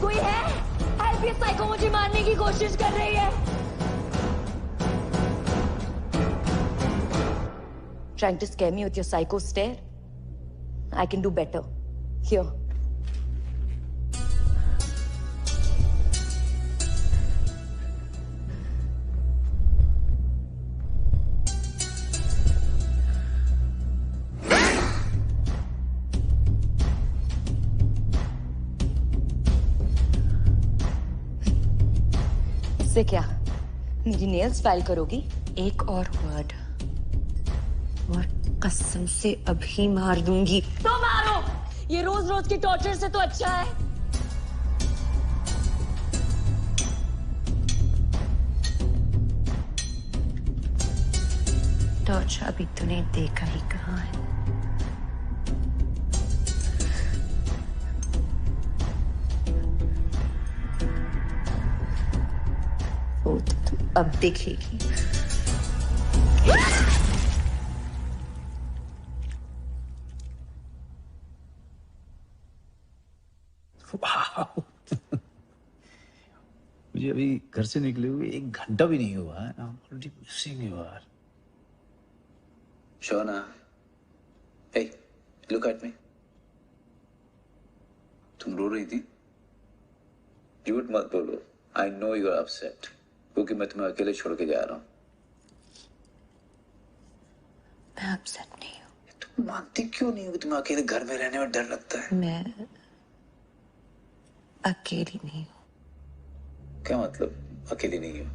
कोई है? हेल्प, ये साइको मुझे मारने की कोशिश कर रही है। Trying to scare me with your psycho stare? I can do better. Here. इससे क्या? मेरी नेल्स फाइल करोगी? एक और वर्ड और कसम से अभी मार दूंगी। तो मारो, ये रोज रोज की टॉर्चर से तो अच्छा है। टॉर्चर अभी तूने देखा ही कहाँ है। वो तो तू अब देखेगी। मुझे अभी घर से निकले हुए 1 घंटा भी नहीं हुआ है। I'm already missing you यार। Shona, hey, look at me. तुम रो रही थी? झूठ मत बोलो। I know you are upset, क्योंकि मैं तुम्हें अकेले छोड़ के जा रहा हूँ। मैं अपसेट नहीं हूँ। तुम मानती क्यों नहीं हो कि तुम्हें अकेले घर में रहने में डर लगता है? मैं अकेली नहीं हूँ। क्या मतलब अकेली नहीं हो?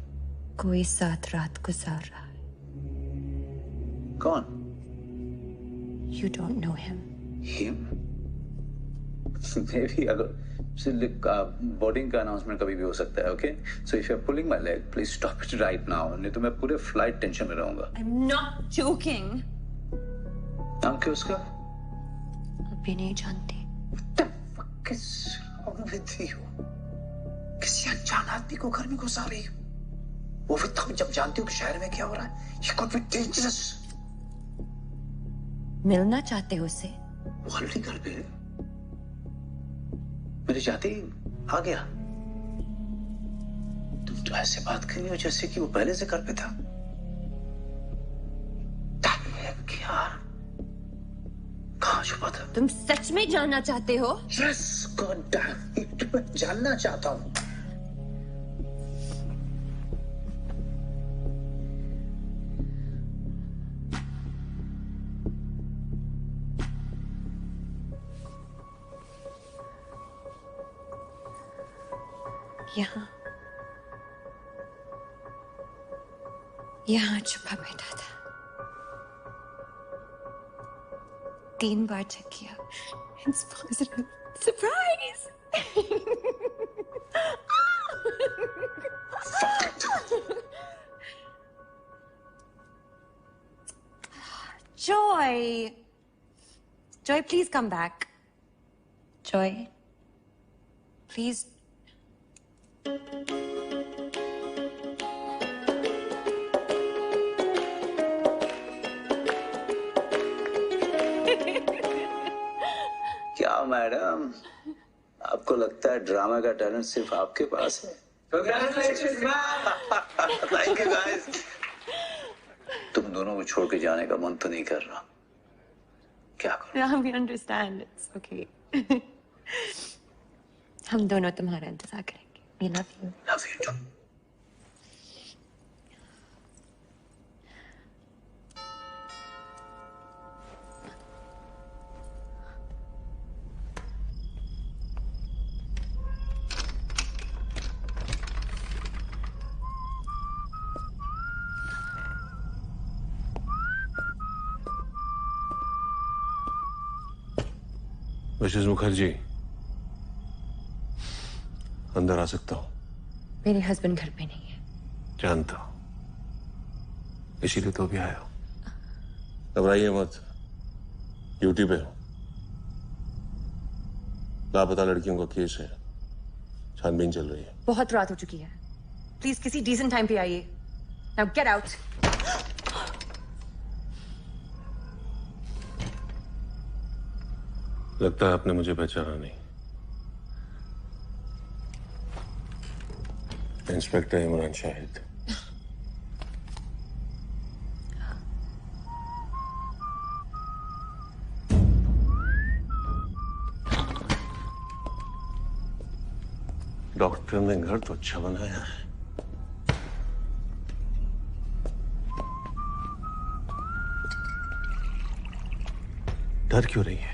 कोई साथ रात गुजार रहा है। कौन? You don't know him. Him? Maybe अगर बोर्डिंग का अनाउंसमेंट कभी भी हो सकता है, okay? So if you're pulling my leg, please stop it right now. नहीं तो मैं पूरे फ्लाइट टेंशन में रहूंगा। I'm not joking. नाम क्या उसका? अभी नहीं जानती। What the fuck is wrong with you? किसी अनजान आदमी को घर में घुसा रही हो, वो भी तुम जब जानती हो कि शहर में क्या हो रहा है। You could be dangerous. मिलना चाहते हो उससे? वो ऑलरेडी घर पे है। मेरे जाते ही आ गया। तुम तो ऐसे बात कर रही हो जैसे कि वो पहले से घर पे था। यार, कहाँ छुपा था? तुम सच में जानना चाहते हो? Yes, God damn it, मैं जानना चाहता हूँ। यहाँ छुपा बैठा था। 3 बार चेक किया। It's positive. Surprise! Joy! Joy, please come back. Joy, please. क्या मैडम, आपको लगता है ड्रामा का टैलेंट सिर्फ आपके पास है? Congratulations, man! Thank you guys. तुम दोनों को छोड़ के जाने का मन तो नहीं कर रहा। क्या करूं? Yeah, we understand. It's okay. हम दोनों तुम्हारा इंतजार करेंगे। We love you. Love you too. Mrs Mukherjee, अंदर आ सकता हूँ? मेरे हस्बैंड घर पे नहीं है। जानता हूँ, इसीलिए तो अभी आया हूँ। घबराइए मत, ड्यूटी पे हूँ। लापता लड़कियों का केस है, छानबीन चल रही है। बहुत रात हो चुकी है, प्लीज किसी डिसेंट टाइम पे आइए। Now get out. लगता है आपने मुझे पहचाना नहीं। इंस्पेक्टर इमरान शाहिद। डॉक्टर ने घर तो अच्छा बनाया है। डर क्यों रही है?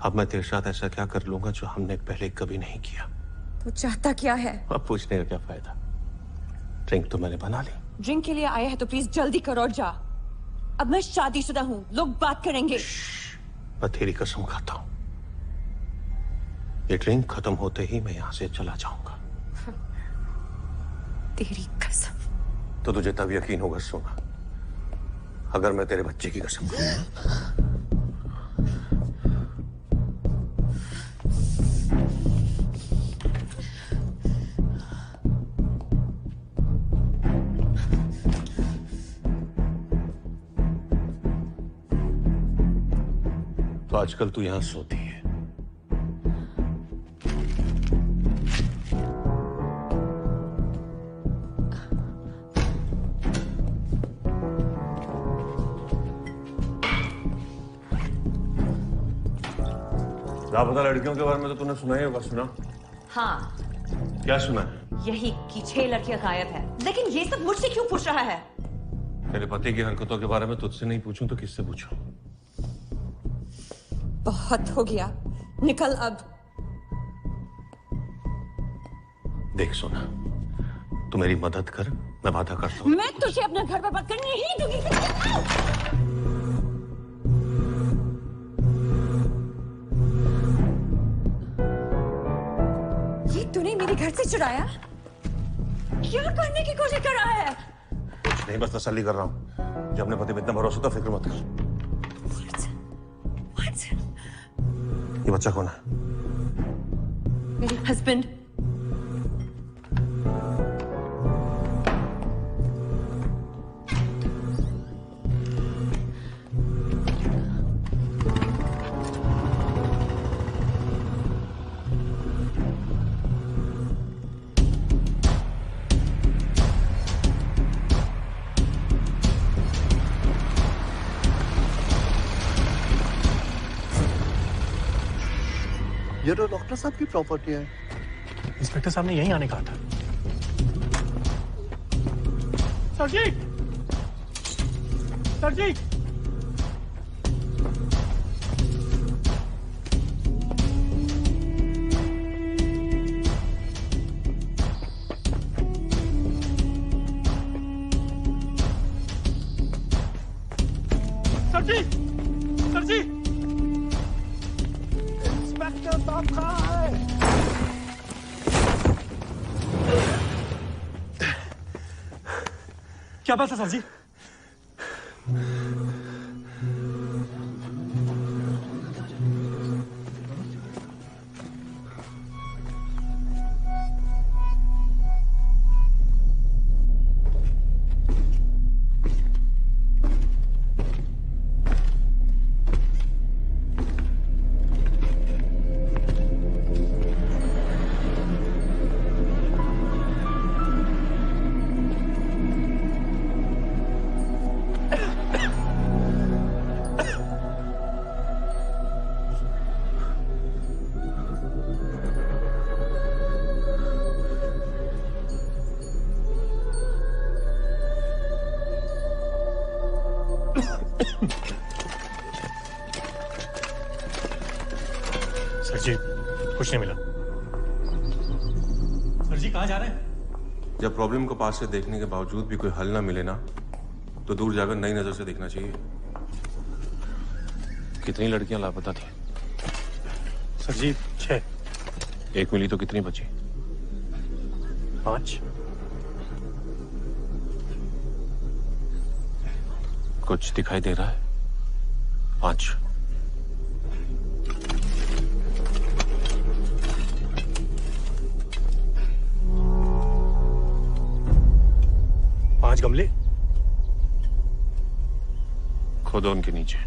अब मैं तेरे साथ ऐसा क्या कर लूंगा जो हमने पहले कभी नहीं किया? तू चाहता क्या है? अब पूछने का क्या फायदा? ड्रिंक तो मैंने बना ली। ड्रिंक के लिए आया है तो प्लीज जल्दी करो और जा। अब मैं शादीशुदा हूँ, लोग बात करेंगे। मैं तेरी कसम खाता हूं, ये ड्रिंक खत्म होते ही मैं यहां से चला जाऊंगा। तेरी कसम? तो तुझे तब यकीन होगा सोना, अगर मैं तेरे बच्चे की कसम खाऊं। तो आजकल तू यहां सोती है। लापता लड़कियों के बारे में तो तूने सुना ही होगा। सुना? हाँ, क्या सुना है? यही कि 6 लड़कियां गायब है। लेकिन ये सब मुझसे क्यों पूछ रहा है? तेरे पति की हरकतों के बारे में तुझसे नहीं पूछूं तो किससे पूछूं? बहुत हो गया, निकल अब। देख सोना, तू मेरी मदद कर, मैं वादा करता हूं। मैं तुझे अपना घर बर्बाद करने नहीं दूंगी। ये तूने मेरे घर से चुराया? क्या करने की कोशिश कर रहा है? कुछ नहीं, बस तसल्ली कर रहा हूं। जब अपने पति पे इतना भरोसा तो फिक्र मत कर। ये बच्चा कौन है? मेरे हस्बैंड। ये तो डॉक्टर साहब की प्रॉपर्टी है। इंस्पेक्टर साहब ने यहीं आने कहा था। Sir ji! Sir ji! Sir ji! Sir जी! इंस्पेक्टर साहब कहाँ है? क्या बात है सर जी? सर जी, कुछ नहीं मिला। सर जी कहाँ जा रहे हैं? जब प्रॉब्लम को पास से देखने के बावजूद भी कोई हल ना मिले ना, तो दूर जाकर नई नजर से देखना चाहिए। कितनी लड़कियां लापता थी? सर जी 6। एक मिली तो कितनी बची? 5। कुछ दिखाई दे रहा है? 5। गमले खोदो उनके नीचे।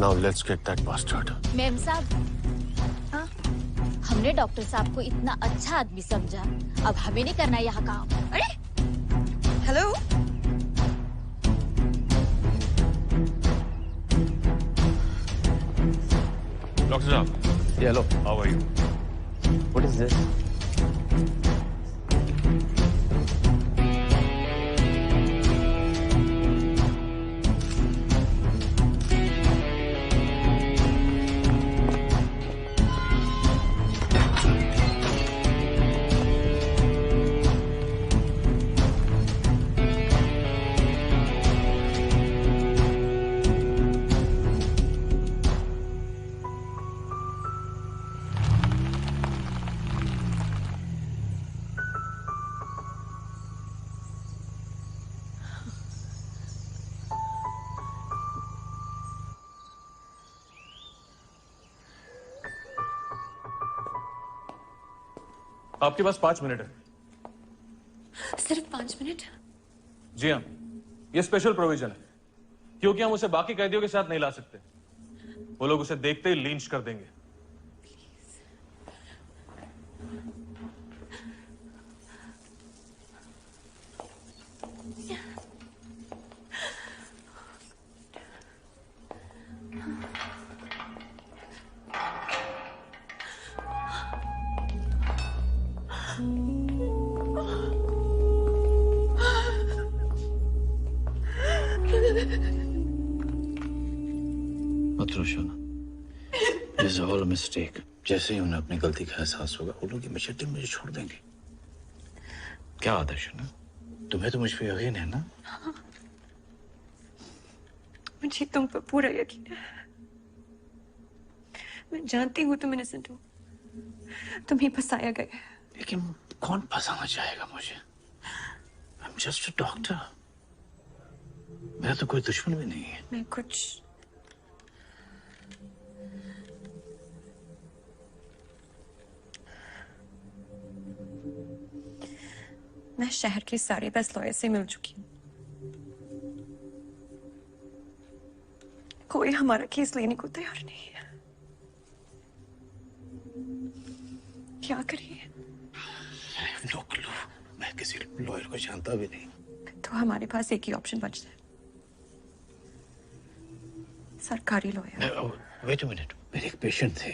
Now let's get that bastard. Ma'am साहब, हाँ? हमने डॉक्टर साहब को इतना अच्छा आदमी समझा, अब हमें नहीं करना यहाँ काम। अरे हेलो, डॉक्टर साहब, Yeah, hello. how are you? What is this? आपके पास 5 मिनट है। सिर्फ 5 मिनट? जी हाँ, ये स्पेशल प्रोविजन है, क्योंकि हम उसे बाकी कैदियों के साथ नहीं ला सकते। वो लोग उसे देखते ही लिंच कर देंगे। मत रो शोना, this is all a mistake. जैसे ही उन्हें अपनी गलती का एहसास होगा, वो लोग इमीडिएटली मुझे छोड़ देंगे। क्या बात है शोना, तुम्हें तो मुझ पे यकीन है ना? मुझे तुम पर पूरा यकीन है। मैं जानती हूँ तुम इनोसेंट हो, तुम ही फंसाया गया। लेकिन कौन फंसाना चाहेगा मुझे? I am just a doctor. मेरा तो कोई दुश्मन भी नहीं है। मैं कुछ मैं शहर के सारे बेस्ट लॉयर से मिल चुकी हूँ। कोई हमारा केस लेने को तैयार नहीं है। क्या करिए? No clue. मैं किसी लॉयर को जानता भी नहीं। तो हमारे पास एक ही ऑप्शन बचता है, सरकारी लॉयर। वेट अ मिनट, मेरे एक पेशेंट थे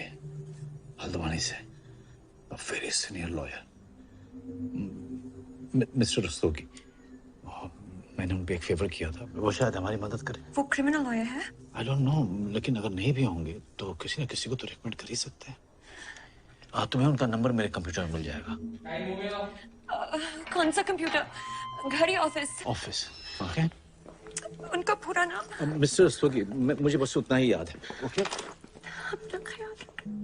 हल्द्वानी से, a very senior lawyer, mister Rastogi. मैंने उन पे एक फेवर किया था, वो शायद हमारी मदद करे। वो क्रिमिनल लॉयर है? आई डोंट नो, लेकिन अगर नहीं भी होंगे तो किसी न किसी को तो रिकमेंड कर ही सकते हैं। तुम्हें उनका नंबर मेरे कंप्यूटर में मिल जाएगा। कौन सा कंप्यूटर? घर या ऑफिस? ऑफिस। ओके। उनका पूरा नाम? मिस्टर रस्तोगी, मुझे बस उतना ही याद है। ओके। अपना ख्याल रखना।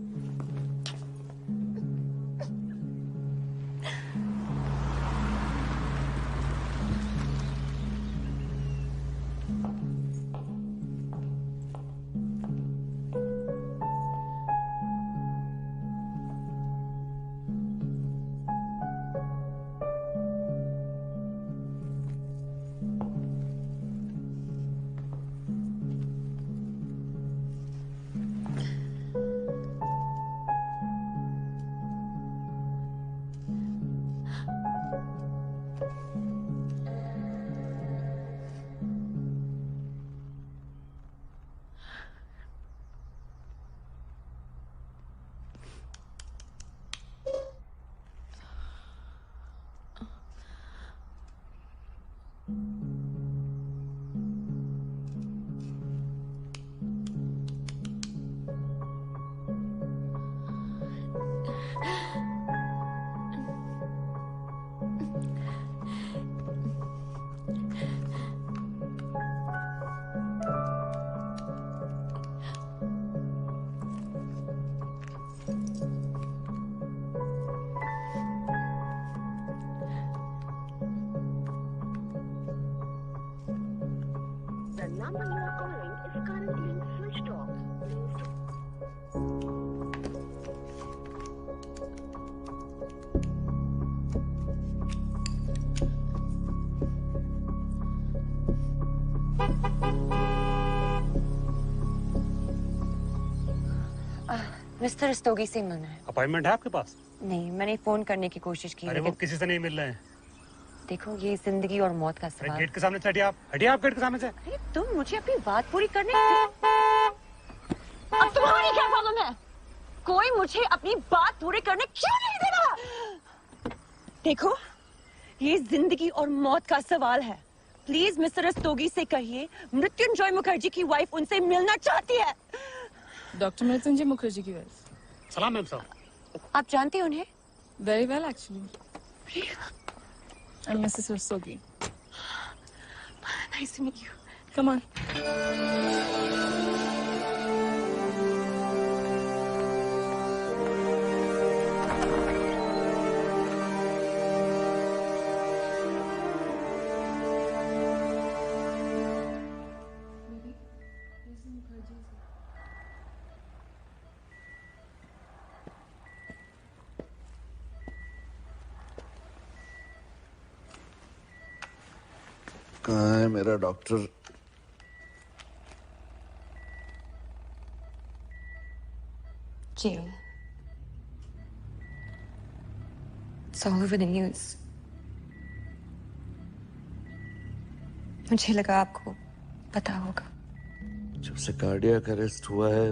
मिस्टर रस्तोगी से मिलना है। अपॉइंटमेंट है आपके पास? नहीं, मैंने फोन करने की कोशिश की अरे वो किसी से नहीं मिल रहे हैं। देखो, ये जिंदगी और मौत का सवाल। गेट के सामने से हटिए आप। हटिए आप गेट के सामने से। अरे तुम मुझे अपनी बात पूरी करने। अब तुम्हारी क्या प्रॉब्लम है? कोई मुझे अपनी बात पूरी करने क्यों नहीं देगा? देखो, ये जिंदगी और मौत का सवाल है। प्लीज मिस्टर रस्तोगी से कहिए मृत्युंजय मुखर्जी की वाइफ उनसे मिलना चाहती है। डॉक्टर मृत्युंजय मुखर्जी की वाइफ। सलाम मैम साहब। आप जानते हैं उन्हें? Very well actually. I am Mrs Rastogi. Nice to meet you. Come on. कहाँ है मेरा doctor? Jill. It's all over the news. मुझे लगा आपको पता होगा। जब से कार्डियक अरेस्ट हुआ है,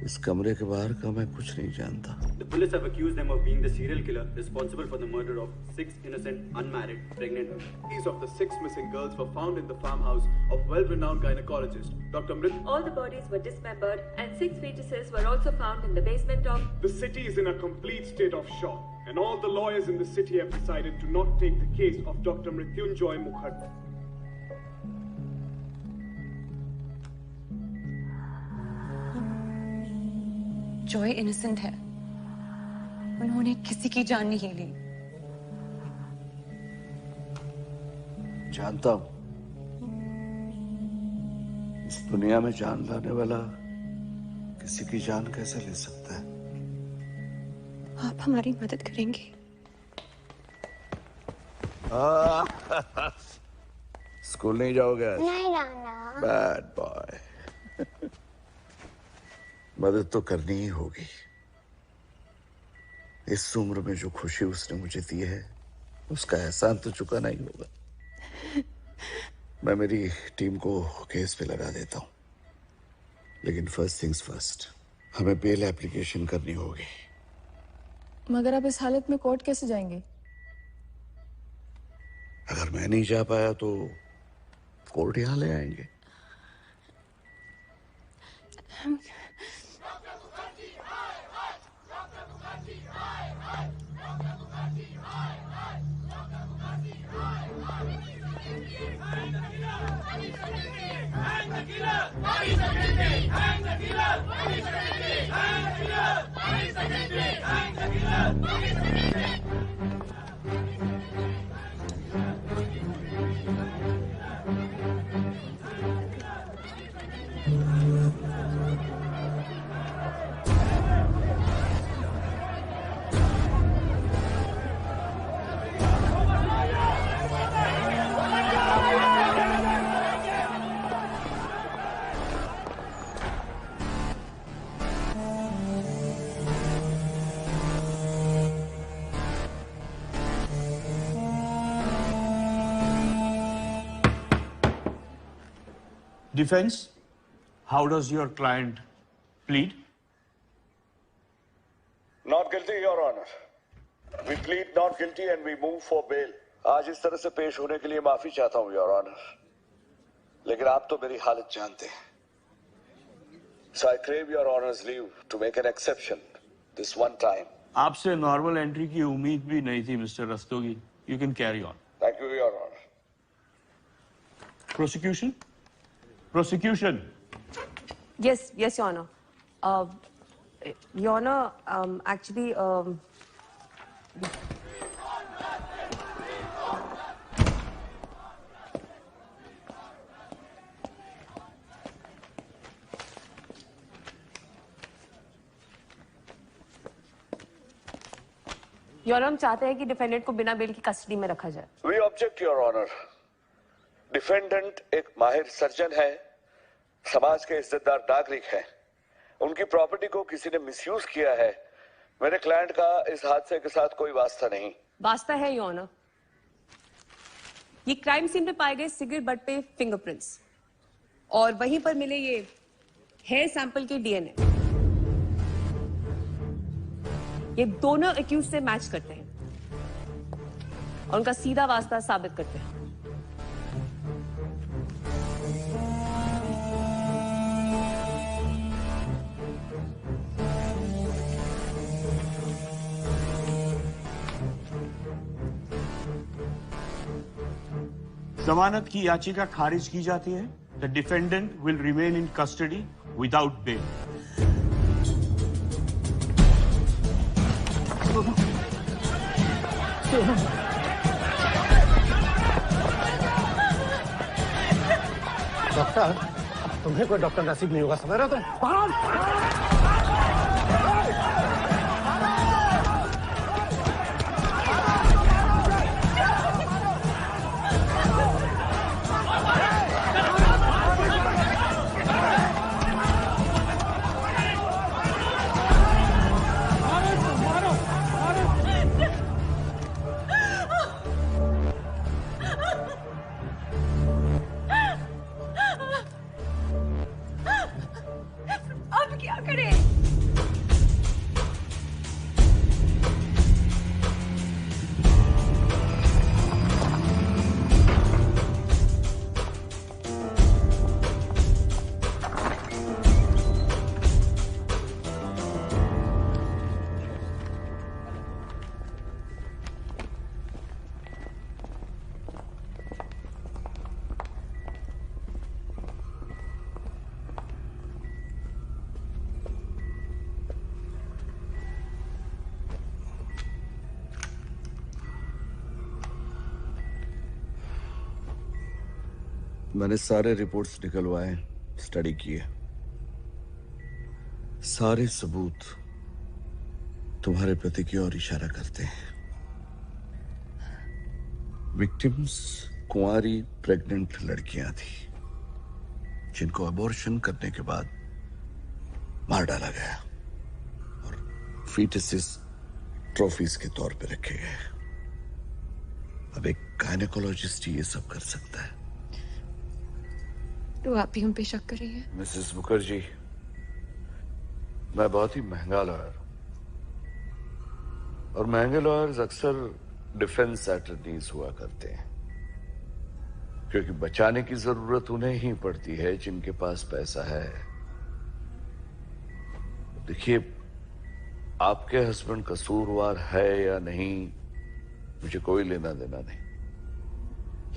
इस कमरे के बाहर का मैं कुछ नहीं जानता। The police have accused them of being the serial killer responsible for the murder of 6 innocent, unmarried, pregnant women. Bodies of the 6 missing girls were found in the farmhouse of well-renowned gynecologist Dr. Mrit. All the bodies were dismembered and 6 fetuses were also found in the basement of... The city is in a complete state of shock, and all the lawyers in the city have decided to not take the case of Dr. Mrityunjoy Mukherjee. Joy innocent है। उन्होंने किसी की जान नहीं ली। जानता हूं, इस दुनिया में जान लाने वाला किसी की जान कैसे ले सकता है? आप हमारी मदद करेंगे? स्कूल नहीं जाओगे? नहीं जाना। Bad boy. मदद तो करनी ही होगी। इस उम्र में जो खुशी उसने मुझे दी है, उसका एहसान तो चुकाना ही होगा। मैं मेरी टीम को केस पे लगा देता हूं, लेकिन फर्स्ट थिंग्स फर्स्ट, हमें बेल एप्लीकेशन करनी होगी। मगर आप इस हालत में कोर्ट कैसे जाएंगे? अगर मैं नहीं जा पाया तो कोर्ट यहां ले आएंगे। Defense, how does your client plead? Not guilty, Your Honor. We plead not guilty and we move for bail. आज इस तरह से पेश होने के लिए माफी चाहता हूँ, Your Honor. लेकिन आप तो मेरी हालत जानते हैं. So I crave Your Honor's leave to make an exception this one time. आपसे नॉर्मल एंट्री की उम्मीद भी नहीं थी, mister Rastogi. You can carry on. Thank you, Your Honor. Prosecution? Prosecution. Yes, Your Honor. Your Honor, actually, Your Honor, हम चाहते हैं कि डिफेंडेंट को बिना बेल की कस्टडी में रखा जाए। We object, Your Honor. Defendant एक माहिर सर्जन है, समाज के इज्जतदार नागरिक है, उनकी प्रॉपर्टी को किसी ने मिसयूज किया है। मेरे क्लाइंट का इस हादसे के साथ कोई वास्ता नहीं। वास्ता है योर ऑनर। ये क्राइम सीन पे पाए गए सिगरेट बट पे फिंगरप्रिंट्स और वहीं पर मिले ये हेयर सैंपल के डीएनए, ये दोनों एक्यूज से मैच करते हैं और उनका सीधा वास्ता साबित करते हैं। जमानत की याचिका खारिज की जाती है। The defendant will remain in custody without bail. Doctor, तुम्हें कोई डॉक्टर नसीब नहीं होगा, समझ रहे हो तुम? अब क्या करें? मैंने सारे रिपोर्ट्स निकलवाए, स्टडी किए। सारे सबूत तुम्हारे प्रति की ओर इशारा करते हैं। विक्टिम्स कुंवारी प्रेग्नेंट लड़कियां थी जिनको अबॉर्शन करने के बाद मार डाला गया और फीटसेस ट्रॉफीज के तौर पे रखे गए। अब एक गायनेकोलॉजिस्ट ही ये सब कर सकता है। तो आप भी हम पे शक कर रही हैं? मिसेस मुखर्जी, मैं बहुत ही महंगा लॉयर और महंगे लॉयर्स अक्सर डिफेंस अटॉर्नीज हुआ करते हैं क्योंकि बचाने की जरूरत उन्हें ही पड़ती है जिनके पास पैसा है। देखिए, आपके हस्बैंड कसूरवार है या नहीं मुझे कोई लेना देना नहीं,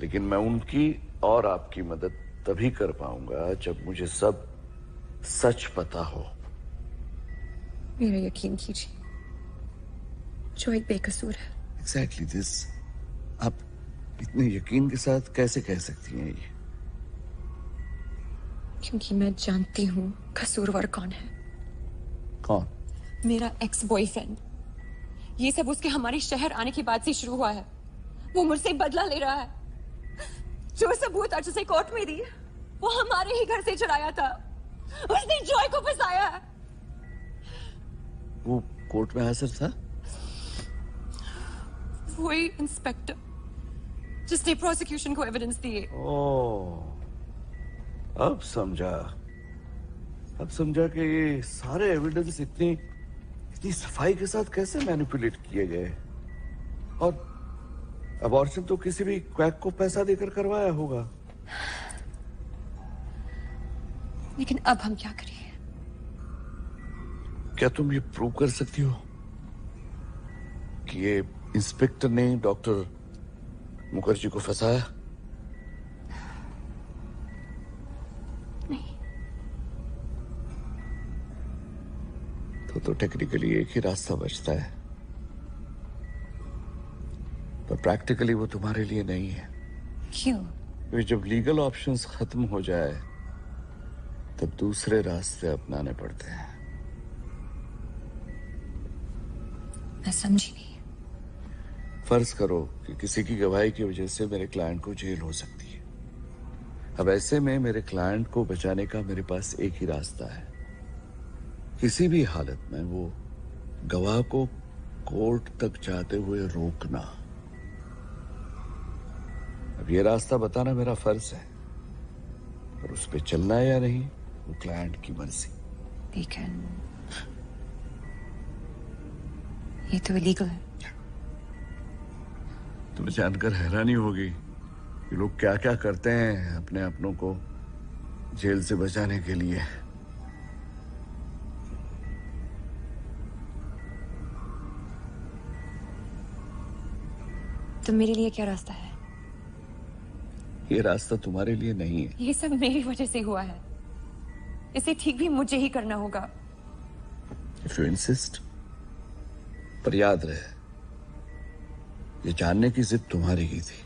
लेकिन मैं उनकी और आपकी मदद तभी कर पाऊंगा जब मुझे सब सच पता हो। मेरा यकीन कीजिए, जो एक बेकसूर है। Exactly this। आप इतने यकीन के साथ कैसे कह सकती हैं ये? क्योंकि मैं जानती हूँ कसूरवार कौन है। कौन? मेरा एक्स बॉयफ्रेंड। ये सब उसके हमारे शहर आने के बाद से शुरू हुआ है। वो मुझसे बदला ले रहा है। जो सबूत आज उसे कोर्ट में दी वो हमारे ही घर से चुराया था। उसने जॉय को फंसाया है। वो कोर्ट में हाजिर था? वही इंस्पेक्टर जिसने प्रोसिक्यूशन को एविडेंस दिए। ओह, अब समझा कि ये सारे एविडेंस इतनी सफाई के साथ कैसे मैनिपुलेट किए गए। और अबॉर्शन तो किसी भी क्वैक को पैसा देकर करवाया होगा। लेकिन अब हम क्या करें? क्या तुम ये प्रूव कर सकती हो कि ये इंस्पेक्टर ने डॉक्टर मुखर्जी को फंसाया? नहीं। तो टेक्निकली एक ही रास्ता बचता है, पर प्रैक्टिकली वो तुम्हारे लिए नहीं है। क्यों? क्योंकि जब लीगल ऑप्शंस खत्म हो जाए तब दूसरे रास्ते अपनाने पड़ते हैं। मैं समझी नहीं। फर्ज करो कि किसी की गवाही की वजह से मेरे क्लाइंट को जेल हो सकती है। अब ऐसे में मेरे क्लाइंट को बचाने का मेरे पास एक ही रास्ता है, किसी भी हालत में वो गवाह को कोर्ट तक जाते हुए रोकना। अब ये रास्ता बताना मेरा फर्ज है, और उस पे चलना है या नहीं वो क्लाइंट की मर्जी। लेकिन ये तो इलीगल है। तुम्हें जानकर हैरानी होगी कि लोग क्या क्या करते हैं अपने अपनों को जेल से बचाने के लिए। तो मेरे लिए क्या रास्ता है? ये रास्ता तुम्हारे लिए नहीं है। ये सब मेरी वजह से हुआ है, इसे ठीक भी मुझे ही करना होगा। If you insist, पर याद रहे ये जानने की जिद तुम्हारी ही थी।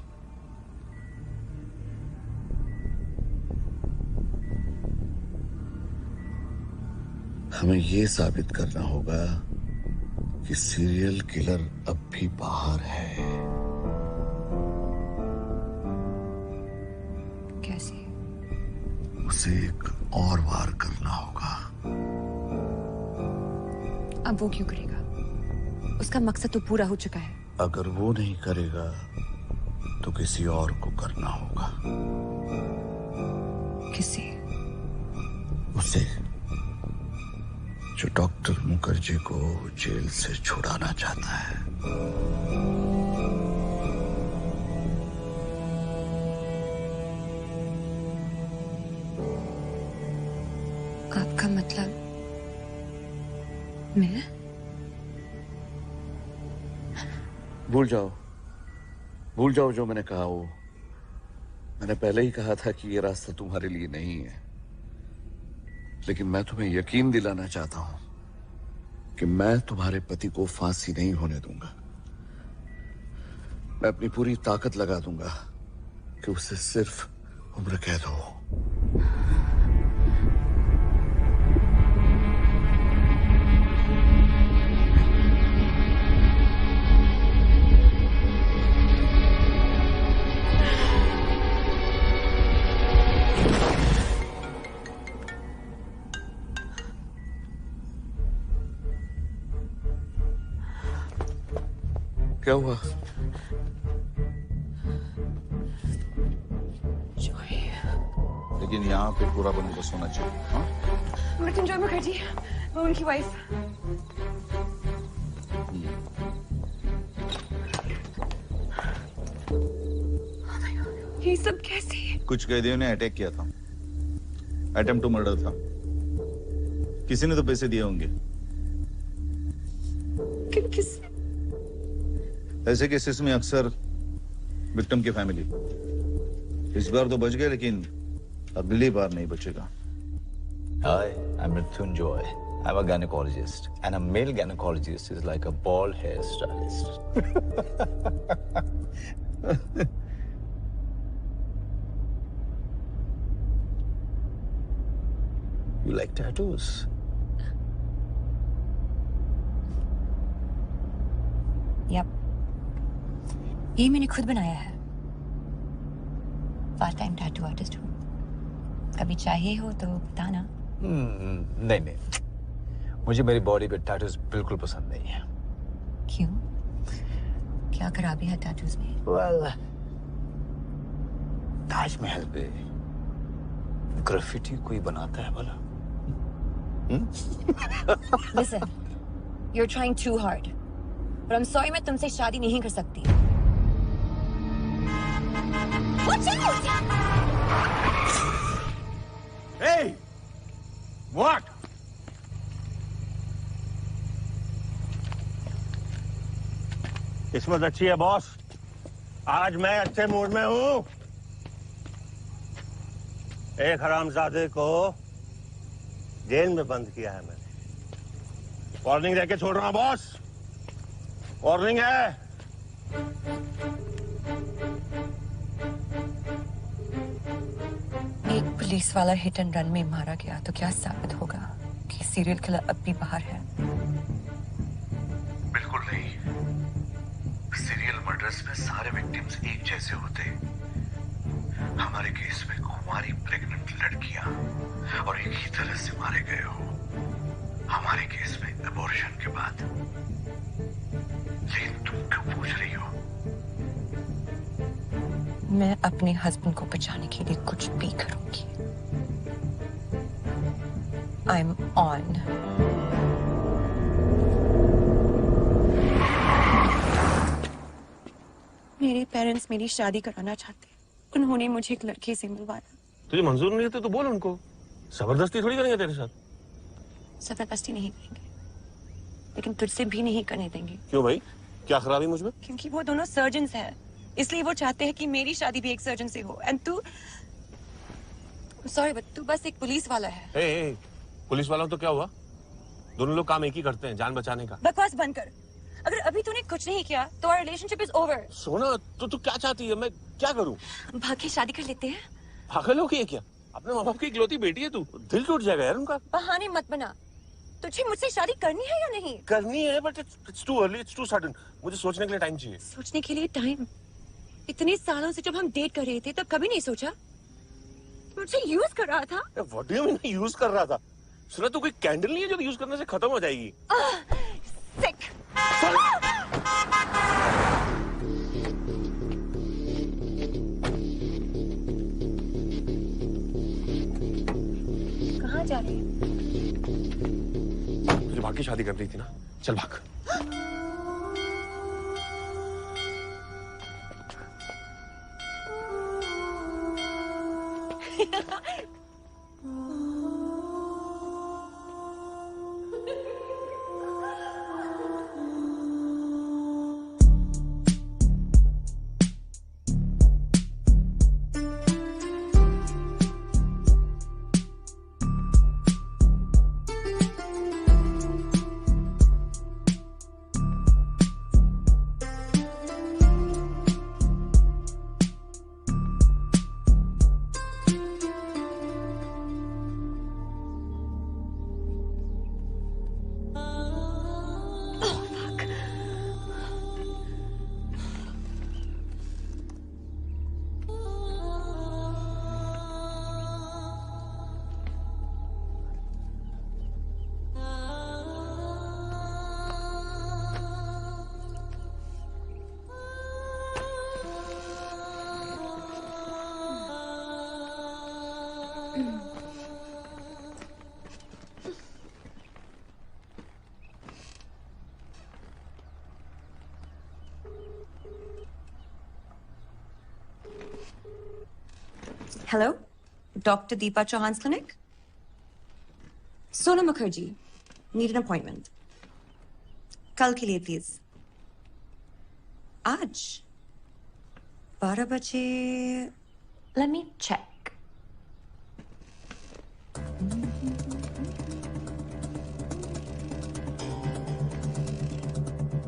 हमें ये साबित करना होगा कि सीरियल किलर अब भी बाहर है। कैसे? उसे एक और वार करना होगा। अब वो क्यों करेगा? उसका मकसद तो पूरा हो चुका है। अगर वो नहीं करेगा तो किसी और को करना होगा। किसे? उसे जो डॉक्टर मुखर्जी को जेल से छुड़ाना चाहता है। आपका मतलब मैं? भूल जाओ जो मैंने कहा। वो मैंने पहले ही कहा था कि ये रास्ता तुम्हारे लिए नहीं है, लेकिन मैं तुम्हें यकीन दिलाना चाहता हूं कि मैं तुम्हारे पति को फांसी नहीं होने दूंगा। मैं अपनी पूरी ताकत लगा दूंगा कि उसे सिर्फ उम्र कैद हो। क्या हुआ? लेकिन यहाँ पे पूरा बंदोबस्त होना चाहिए। हाँ? मृत्युंजय मुखर्जी, मैं उनकी वाइफ। ये सब कैसे? कुछ कैदियों ने अटैक किया था, अटेम्प्ट टू मर्डर था। किसी ने तो पैसे दिए होंगे। किस? ऐसे केसेस में अक्सर विक्टिम की फैमिली। इस बार तो बच गए, लेकिन अगली बार नहीं बचेगा। Hi, I'm Mrityunjoy. I'm a gynecologist, and a male gynecologist is like a bald hairstylist. You like tattoos? Yep. ये मैंने खुद बनाया है। पार्ट टाइम टैटू आर्टिस्ट हूँ। कभी चाहिए हो तो बताना। नहीं, मुझे मेरी बॉडी पे टैटूज बिल्कुल पसंद नहीं है। क्यों? क्या खराबी है टैटूज में? Well, ताजमहल पे ग्राफिटी कोई बनाता है भला? Listen, you're trying too hard. But I'm sorry, मैं तुमसे शादी नहीं कर सकती। Watch out! Hey! What? किस्मत अच्छी है बॉस, आज मैं अच्छे मूड में हूँ। एक हरामजादे को जेल में बंद किया है मैंने। वार्निंग देके छोड़ रहा हूँ बॉस, वार्निंग है। एक पुलिस वाला हिट एंड रन में मारा गया तो क्या साबित होगा कि सीरियल किलर अब भी बाहर है? बिल्कुल नहीं। सीरियल मर्डर्स में सारे विक्टिम्स एक जैसे होते। हमारे केस में कुंवारी प्रेग्नेंट लड़कियां और एक ही तरह से मारे गए हो। हमारे केस में अबॉर्शन के बाद। लेकिन तुम क्यों पूछ रही हो? मैं अपने हस्बैंड को बचाने के लिए कुछ भी करूंगी। I'm on. मेरे पेरेंट्स मेरी शादी कराना चाहते हैं। उन्होंने मुझे एक लड़के से मिलवाया। तुझे मंजूर नहीं है तो बोल उनको। जबरदस्ती थोड़ी करेंगे तेरे साथ। जबरदस्ती नहीं करेंगे, लेकिन तुझसे भी नहीं करने देंगे। क्यों भाई, क्या खराबी मुझ में? क्योंकि वो दोनों सर्जन्स हैं, इसलिए वो चाहते हैं कि मेरी शादी भी एक सर्जन से हो। एंड तू, सॉरी बट तू बस एक पुलिस वाला है। ए, पुलिस वाला तो क्या हुआ? दोनों लोग काम एक ही करते हैं, जान बचाने का। बकवास बंद कर। अगर अभी तूने कुछ नहीं किया तो our relationship is over। सोना, तो तू क्या चाहती है? मैं क्या करूं? भाग के शादी कर लेते हैं। पागल हो गई क्या? अपने माँ बाप की इकलौती बेटी है तू, दिल टूट जाएगा यार उनका। बहाने मत बना। तुझे मुझसे शादी करनी है या नहीं? करनी है, but it's too early, it's too sudden। मुझे सोचने के लिए टाइम चाहिए। सोचने के लिए टाइम? इतने सालों से जब हम डेट कर रहे थे तब कभी नहीं सोचा? मुझे यूज कर रहा था। What do you mean use कर रहा था? सुना, तू कोई कैंडल नहीं है जो यूज करने से खत्म हो जाएगी। सिक। कहाँ जा रही है? तुझे भाग की शादी कर रही थी ना, चल भाग। Hello, Dr. Deepa Chauhan's clinic? Sonam Mukherjee, need an appointment. कल के लिए प्लीज। आज 12 बजे। Let me check.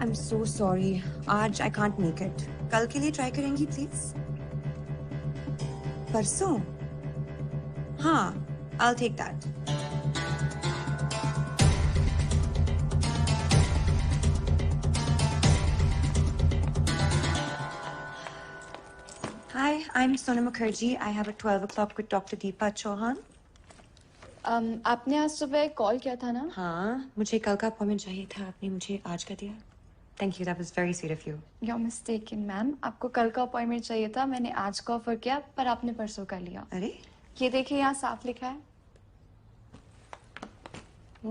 I'm so sorry. आज I can't make it. कल के लिए ट्राई करेंगी प्लीज? परसों? हाँ, I'll take that. Hi, I'm Sonam Mukherjee. I have a 12 o'clock with Dr. Deepa Chauhan. आपने आज सुबह कॉल किया था ना? हाँ, मुझे कल का अपॉइंटमेंट चाहिए था, आपने मुझे आज का दिया। Thank you, that was very sweet of you. You're mistaken, ma'am. आपको कल का अपॉइंटमेंट चाहिए था, मैंने आज का ऑफर किया, पर आपने परसों कर लिया। अरे? ये देखिए, यहाँ साफ लिखा है। I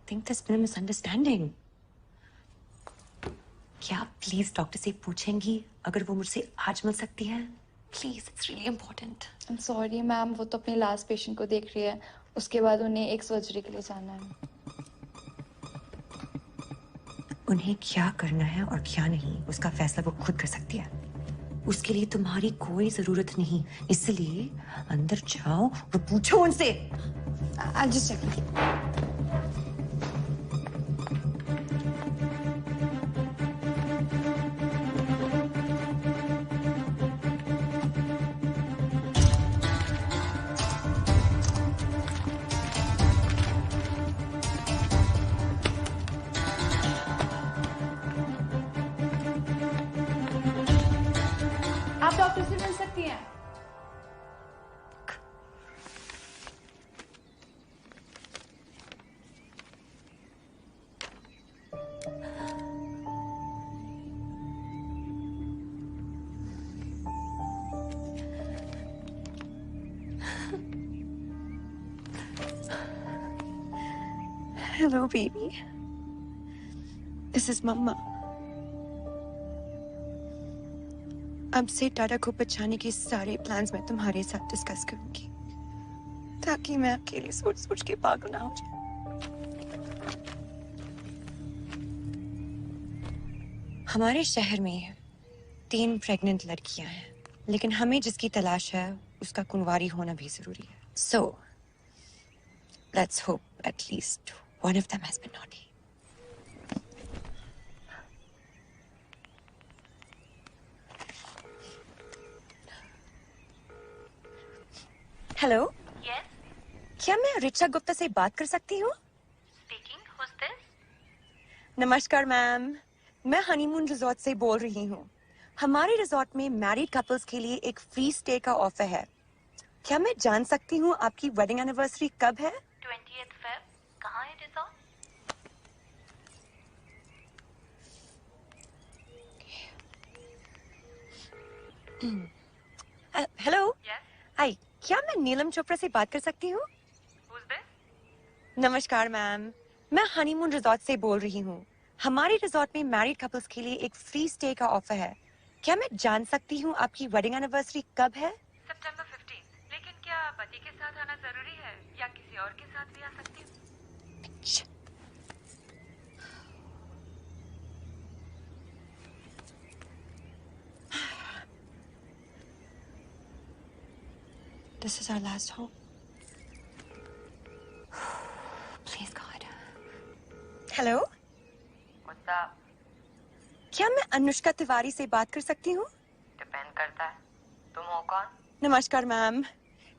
think there's been a misunderstanding. क्या आप प्लीज डॉक्टर से पूछेंगी अगर वो मुझसे आज मिल सकती है? Please, it's really important. I'm sorry, ma'am, वो तो अपने लास्ट पेशेंट को देख रही है, उसके बाद उन्हें एक सर्जरी के लिए जाना है। उन्हें क्या करना है और क्या नहीं, उसका फैसला वो खुद कर सकती है। उसके लिए तुम्हारी कोई जरूरत नहीं, इसलिए अंदर जाओ और पूछो उनसे। I'll just check. आप डॉक्टर से मिल सकती हैं। Hello, baby. This is Mama. अब से टाटा को बचाने के सारे प्लान्स मैं तुम्हारे साथ डिस्कस करूंगी, ताकि मैं अकेले सोच सोच के पागल ना हो जाऊं। हमारे शहर में 3 प्रेग्नेंट लड़कियां हैं, लेकिन हमें जिसकी तलाश है उसका कुंवारी होना भी जरूरी है। So, let's hope at least one of them has been naughty. Hello. Yes. क्या मैं ऋचा गुप्ता से बात कर सकती हूँ? Speaking. Who's this? नमस्कार मैम, मैं हनीमून रिजॉर्ट से बोल रही हूँ। हमारे रिजॉर्ट में मैरिड कपल्स के लिए एक फ्री स्टे का ऑफर है। क्या मैं जान सकती हूँ आपकी वेडिंग एनिवर्सरी कब है? 20th Feb. कहाँ है रिजॉर्ट? हेलो। Yes. हाय, क्या मैं नीलम चोपड़ा से बात कर सकती हूँ? Who's this? नमस्कार मैम, मैं हनीमून रिजॉर्ट से बोल रही हूँ। हमारे रिजॉर्ट में मैरिड कपल्स के लिए एक फ्री स्टे का ऑफर है। क्या मैं जान सकती हूँ आपकी वेडिंग एनिवर्सरी कब है? September 15th. लेकिन क्या पति के साथ आना जरूरी है या किसी और के साथ भी आ सकती हूँ? This is our last hope. Please God. Hello? What's up? क्या मैं अनुष्का तिवारी से बात कर सकती हूँ? डिपेंड करता है। तुम हो कौन? नमस्कार मैम,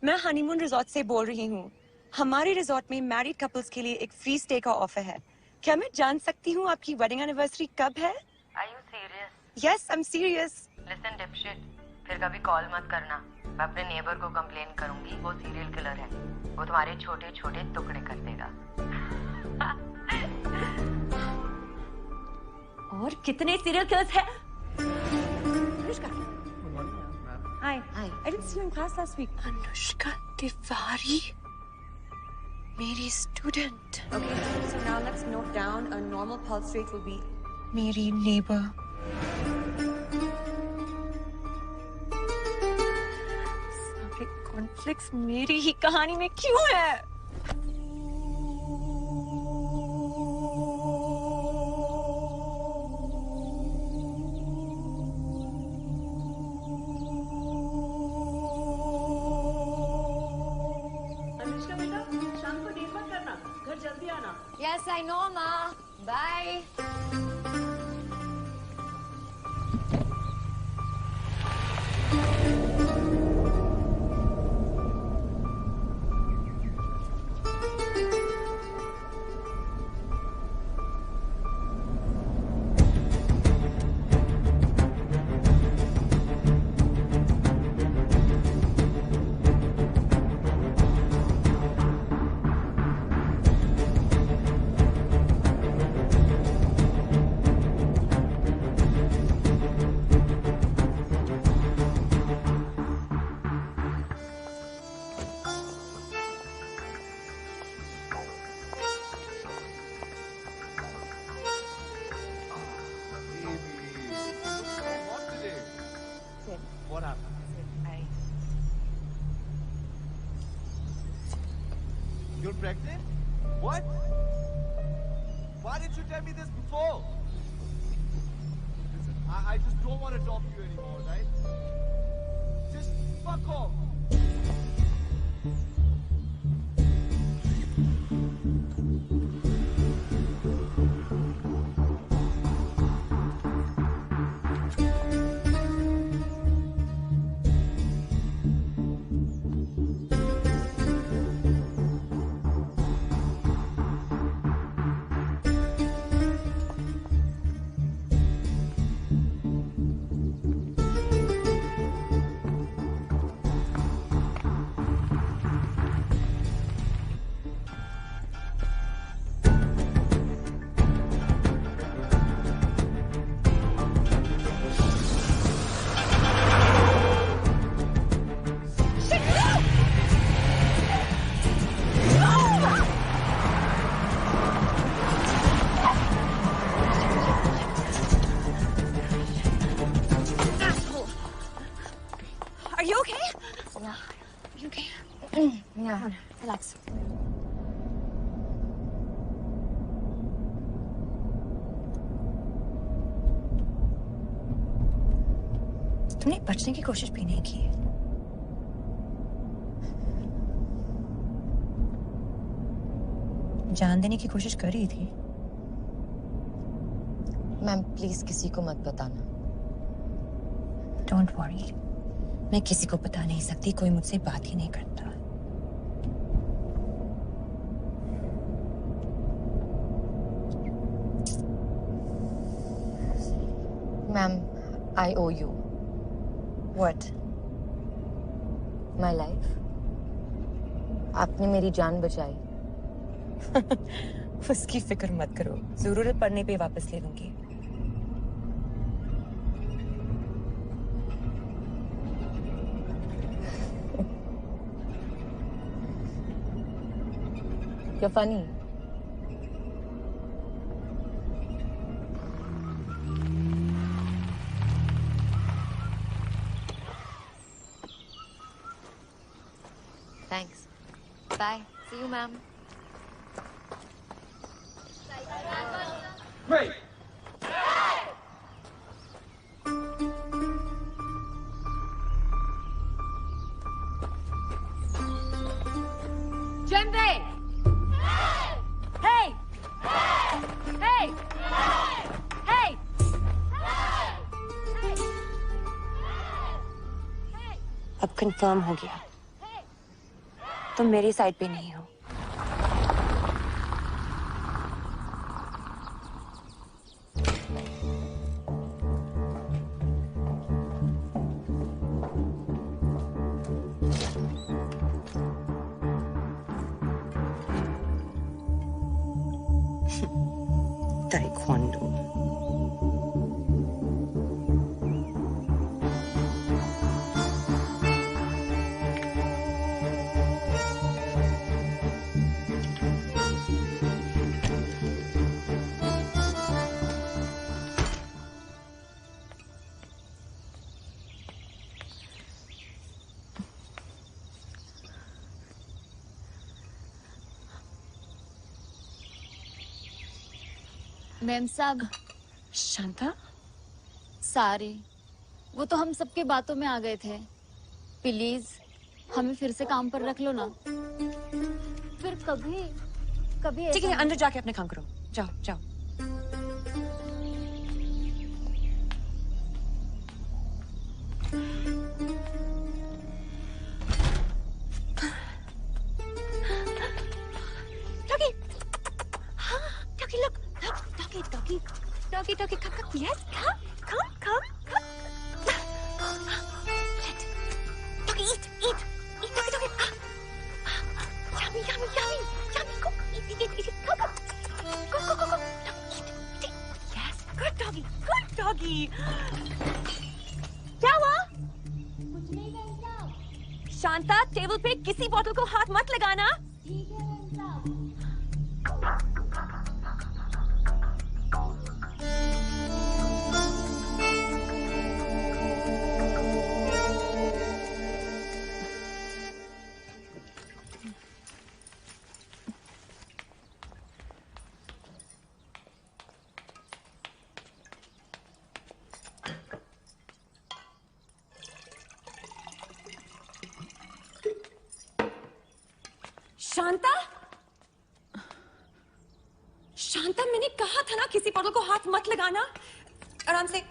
मैं हनीमून रिजॉर्ट से बोल रही हूँ। हमारे रिजॉर्ट में मैरिड कपल्स के लिए एक फ्री स्टे का ऑफर है। क्या मैं जान सकती हूँ आपकी वेडिंग एनिवर्सरी कब है? Are you serious? Yes, I'm serious. Listen, dipshit. फिर कभी कॉल मत करना। मैं अपने नेबर को कंप्लेन करूंगी, वो सीरियल किलर है। वो तुम्हारे छोटे छोटे टुकड़े कर देगा। और कितने सीरियल किलर्स हैं? Anushka. Hi. Hi. I didn't see you in class last week. Anushka Tiwari, मेरी student. Okay, so now let's note down a normal pulse rate will be मेरी neighbor. सारे conflicts मेरी ही कहानी में क्यों है? Yes, I know, Ma. Bye. What happened? You're pregnant? What? Why didn't you tell me this before? Listen, I just don't want to talk to you anymore, right? Just fuck off. down. Relax. तुमने बचने की कोशिश भी नहीं की। जान देने की कोशिश कर रही थी। मैम प्लीज किसी को मत बताना। डोंट वरी, मैं किसी को बता नहीं सकती, कोई मुझसे बात ही नहीं करता। Ma'am I owe you. What? My life. आपने मेरी जान बचाई। उसकी फिक्र मत करो, जरूरत पड़ने पे वापस ले लूंगी। You're funny. Thanks. Bye. See you, ma'am. Wait! Jembe! Hey! Hey! Hey! अब कंफर्म हो गया, तुम मेरी साइड पे नहीं हो। ताइक्वांडो। मैम साहब। शांता? सारे वो तो हम सबके बातों में आ गए थे। प्लीज हमें फिर से काम पर रख लो ना। फिर कभी कभी ठीक है, अंदर जाके अपने काम करो। जाओ जाओ। Doggy, Doggy, look, Doggy, Doggy, Doggy, Doggy, come, yes, come. Doggy, eat, Doggy. Yummy, go, eat, go. Doggy, eat, yes, good doggy. क्या हुआ? शांता, टेबल पे किसी बोतल को हाथ मत लगाना। शांता, मैंने कहा था ना किसी बोतल को हाथ मत लगाना। आराम से।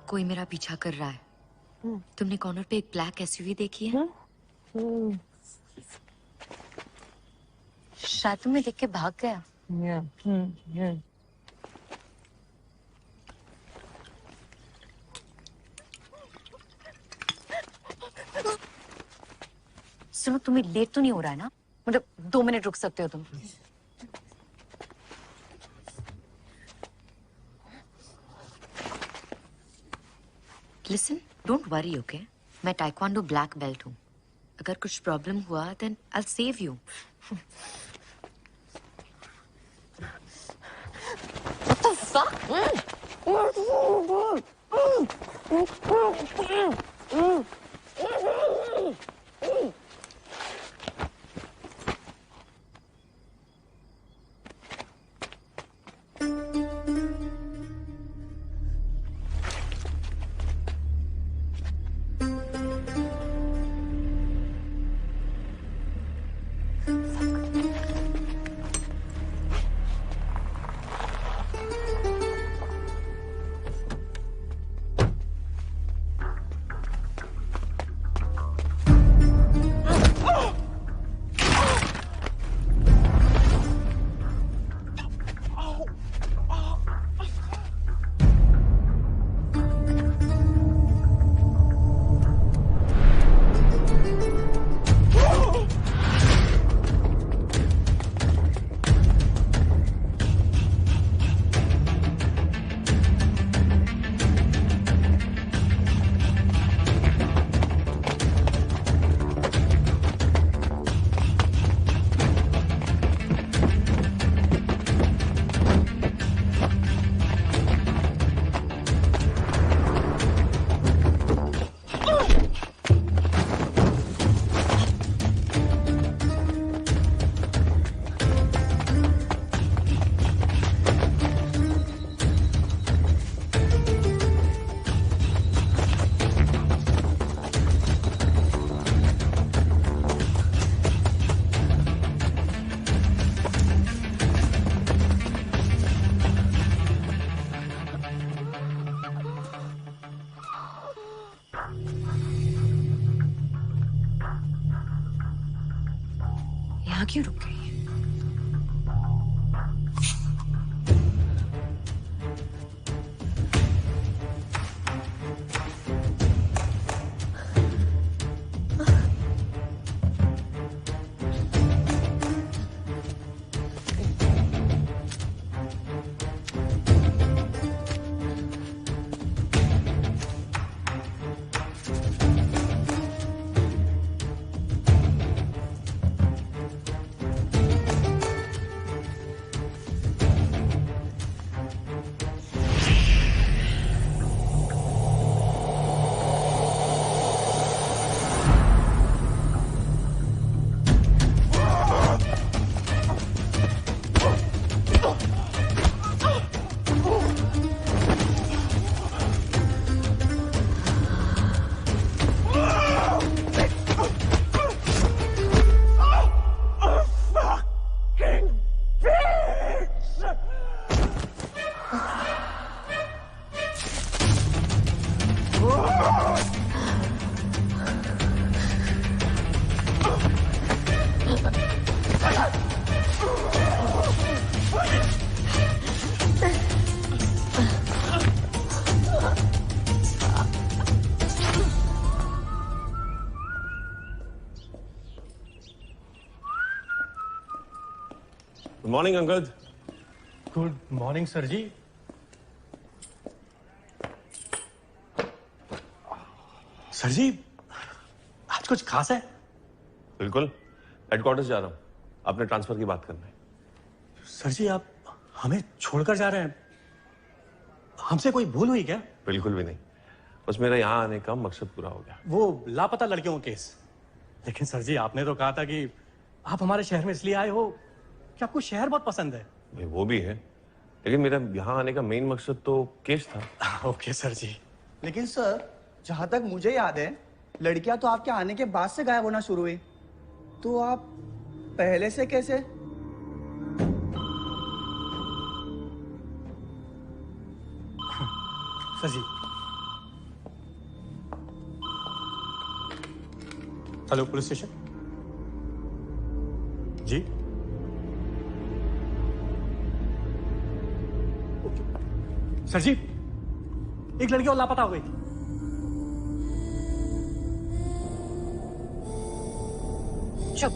कोई मेरा पीछा कर रहा है। तुमने कॉर्नर पे एक ब्लैक एसयूवी देखी है? शायद तुम्हें देख के भाग गया। सुनो, तुम्हें लेट तो नहीं हो रहा है ना? मतलब 2 मिनट रुक सकते हो तुम? Listen, don't worry, okay? मैं टाइक्वांडो ब्लैक बेल्ट हूँ। अगर कुछ प्रॉब्लम हुआ then I will save you. What the fuck? यहाँ क्यों रुक गई? Good morning Angad. Good morning sir ji. Sir ji, आज कुछ खास है? बिल्कुल, हेडक्वार्टर्स जा रहा हूँ अपने ट्रांसफर की बात करने। सर जी, आप हमें छोड़कर जा रहे हैं? हमसे कोई भूल हुई क्या? बिल्कुल भी नहीं, बस मेरा यहाँ आने का मकसद पूरा हो गया। वो लापता लड़कियों का केस। लेकिन सर जी, आपने तो कहा था कि आप हमारे शहर में इसलिए आए हो कि आपको शहर बहुत पसंद है। भाई वो भी है, लेकिन मेरा यहाँ आने का मेन मकसद तो केस था। ओके सर जी। लेकिन सर, जहां तक मुझे याद है, लड़कियां तो आपके आने के बाद से गायब होना शुरू हुई, तो आप पहले से कैसे? सर जी, हेलो पुलिस स्टेशन। जी सर जी, एक लड़की और लापता हो गई। चुप।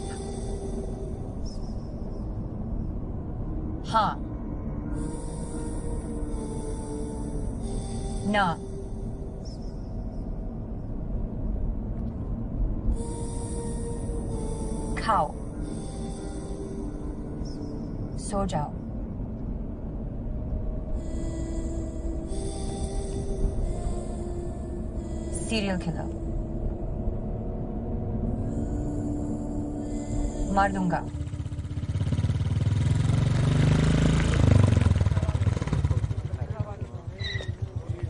हाँ ना। खाओ, सो जाओ। सीरियल किलर, मार दूंगा।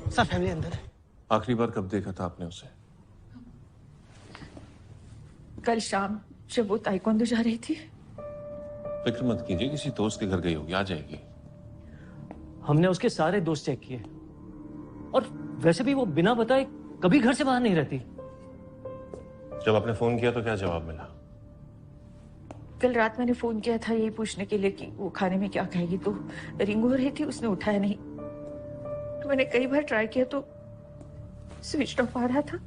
सब फैमिली अंदर है। आखिरी बार कब देखा था आपने उसे? कल शाम जब वो ताइक्वांडो जा रही थी। फिक्र मत कीजिए, किसी दोस्त के घर गई होगी, आ जाएगी। हमने उसके सारे दोस्त चेक किए और वैसे भी वो बिना बताए कभी घर से बाहर नहीं रहती। जब आपने फोन किया तो क्या जवाब मिला? कल रात मैंने फोन किया था यही पूछने के लिए कि वो खाने में क्या खाएगी, तो रिंग हो रही थी, उसने उठाया नहीं। तो मैंने कई बार ट्राई किया तो स्विच ऑफ आ रहा था।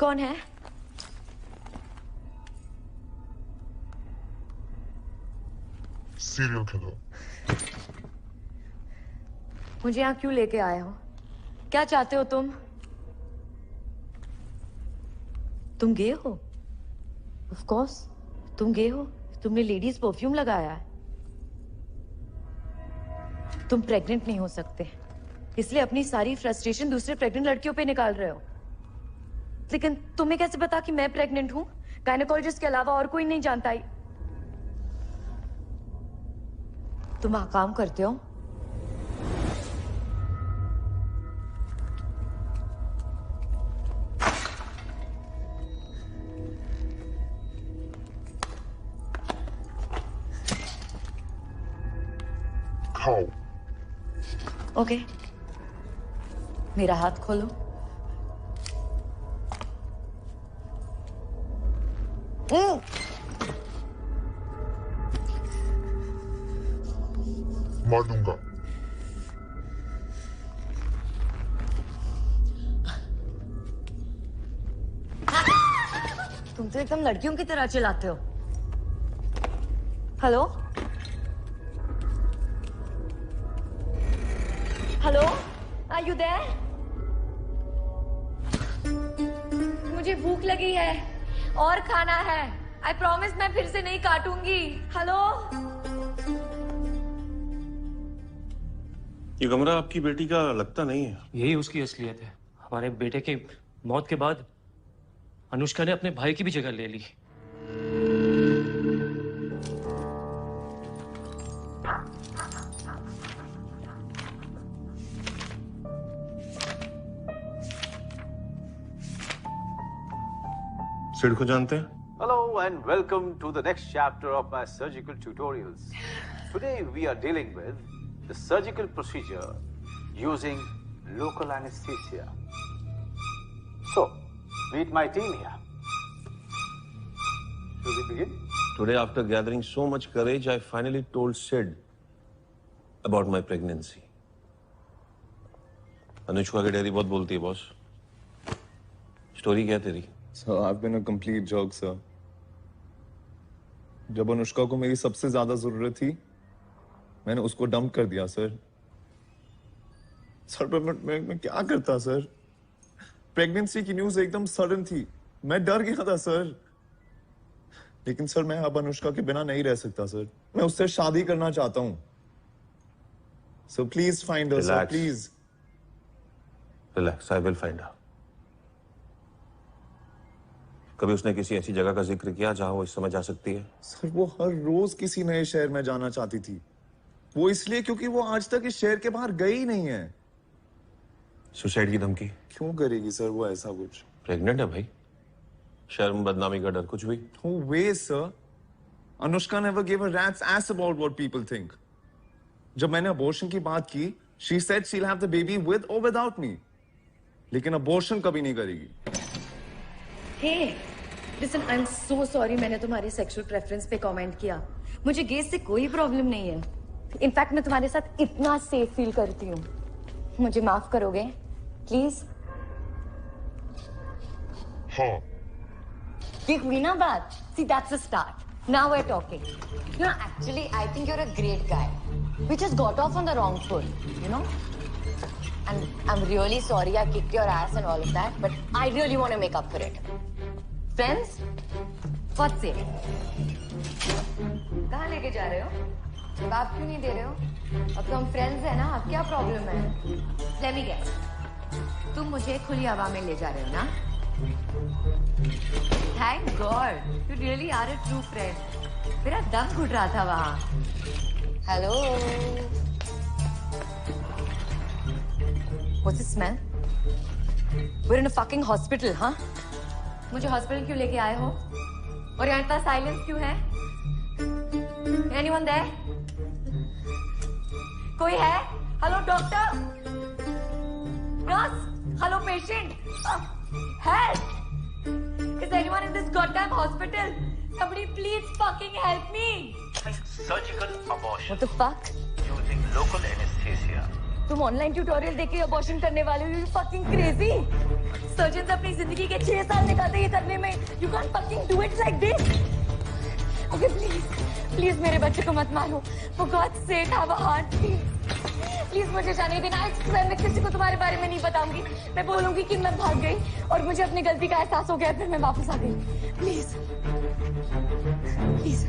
कौन है? Serial killer. मुझे यहाँ क्यों लेके आए हो? क्या चाहते हो तुम? तुम गए हो? ऑफ कोर्स तुम गए हो। तुमने लेडीज परफ्यूम लगाया है। तुम प्रेग्नेंट नहीं हो सकते, इसलिए अपनी सारी फ्रस्ट्रेशन दूसरे प्रेग्नेंट लड़कियों पे निकाल रहे हो। लेकिन तुम्हें कैसे पता कि मैं प्रेग्नेंट हूं? गायनेकोलॉजिस्ट के अलावा और कोई नहीं जानता। तुम वहां काम करते हो? खाओ। ओके, मेरा हाथ खोलो। मार दूंगा। तुम तो एकदम लड़कियों की तरह चिल्लाते हो। Hello hello, are you there? मुझे भूख लगी है और खाना है। आई प्रॉमिस मैं फिर से नहीं काटूंगी। हेलो, ये कमरा आपकी बेटी का लगता नहीं है। यही उसकी असलियत है। हमारे बेटे के मौत के बाद अनुष्का ने अपने भाई की भी जगह ले ली। सिड को जानते हैं? Hello and welcome to the next chapter of my surgical tutorials. Today we are dealing with the surgical procedure using local anesthesia. So, meet my team here. Shall we begin? Today, after gathering so much courage, I finally told Sid about my pregnancy. Anushka की dairy बहुत बोलती है boss. Story क्या तेरी? Sir, I've been a complete joke, sir. जब अनुष्का को मेरी सबसे ज्यादा जरूरत थी, मैंने उसको डंप कर दिया सर। सर मैं क्या करता सर? प्रेगनेंसी की न्यूज एकदम सडन थी, मैं डर गया था सर। लेकिन सर मैं अब अनुष्का के बिना नहीं रह सकता सर। मैं उससे शादी करना चाहता हूँ। So please find her sir, please. Relax, I will find her. कभी उसने किसी ऐसी जगह का जिक्र किया जहां वो इस समय जा सकती है? सर वो हर रोज किसी नए शहर में जाना चाहती थी। वो इसलिए क्योंकि वो आज तक इस शहर के बाहर गई ही नहीं है। सुसाइड की धमकी क्यों करेगी सर वो ऐसा कुछ? प्रेग्नेंट है भाई, शर्म बदनामी का डर कुछ भी? No way, sir. Anushka never gave a rat's ass about what people think. जब मैंने abortion की बात की, she said she'll have the baby with or without me. लेकिन abortion कभी नहीं करेगी। Hey, listen, I'm so sorry मैंने तुम्हारी sexual preference पे comment किया। मुझे गेस से कोई problem नहीं है। In fact, मैं तुम्हारे साथ इतना safe feel करती हूँ। मुझे माफ करोगे, please? हाँ। Give me na baat. See, that's a start. Now we're talking. You know, actually, I think you're a great guy. We just got off on the wrong foot, you know? And I'm really sorry I kicked your ass and all of that, but I really want to make up for it. Friends? What's it? कहाँ लेके जा रहे हो? जवाब क्यों नहीं दे रहे हो? अब तो हम friends हैं ना, अब क्या problem है? Let me guess. तुम मुझे खुली हवा में ले जा रहे हो ना? Thank God, you really are a true friend. मेरा दम घुट रहा था वहाँ. Hello. What's the smell? We're in a fucking hospital, huh? मुझे hospital क्यों लेके आए हो? और यहाँ इतना silence क्यों है? Anyone there? कोई है? Hello doctor? Nurse? Hello patient? Help! Is anyone in this goddamn hospital? Somebody please fucking help me! Surgical abortion. What the fuck? Using local anesthesia. तुम ऑनलाइन ट्यूटोरियल देख के अबॉर्शन करने वाले हो? You fucking crazy! सर्जन अपनी जिंदगी के 6 साल निकालते ये करने में. You can't fucking do it like this. Okay, please मेरे बच्चे को मत मारो. For God's sake, have a heart, please. Please मुझे जाने देना. मैं किसी को तुम्हारे बारे में नहीं बताऊंगी. मैं बोलूंगी कि मैं भाग गई और मुझे अपनी गलती का एहसास हो गया, फिर मैं वापस आ गई. Please please.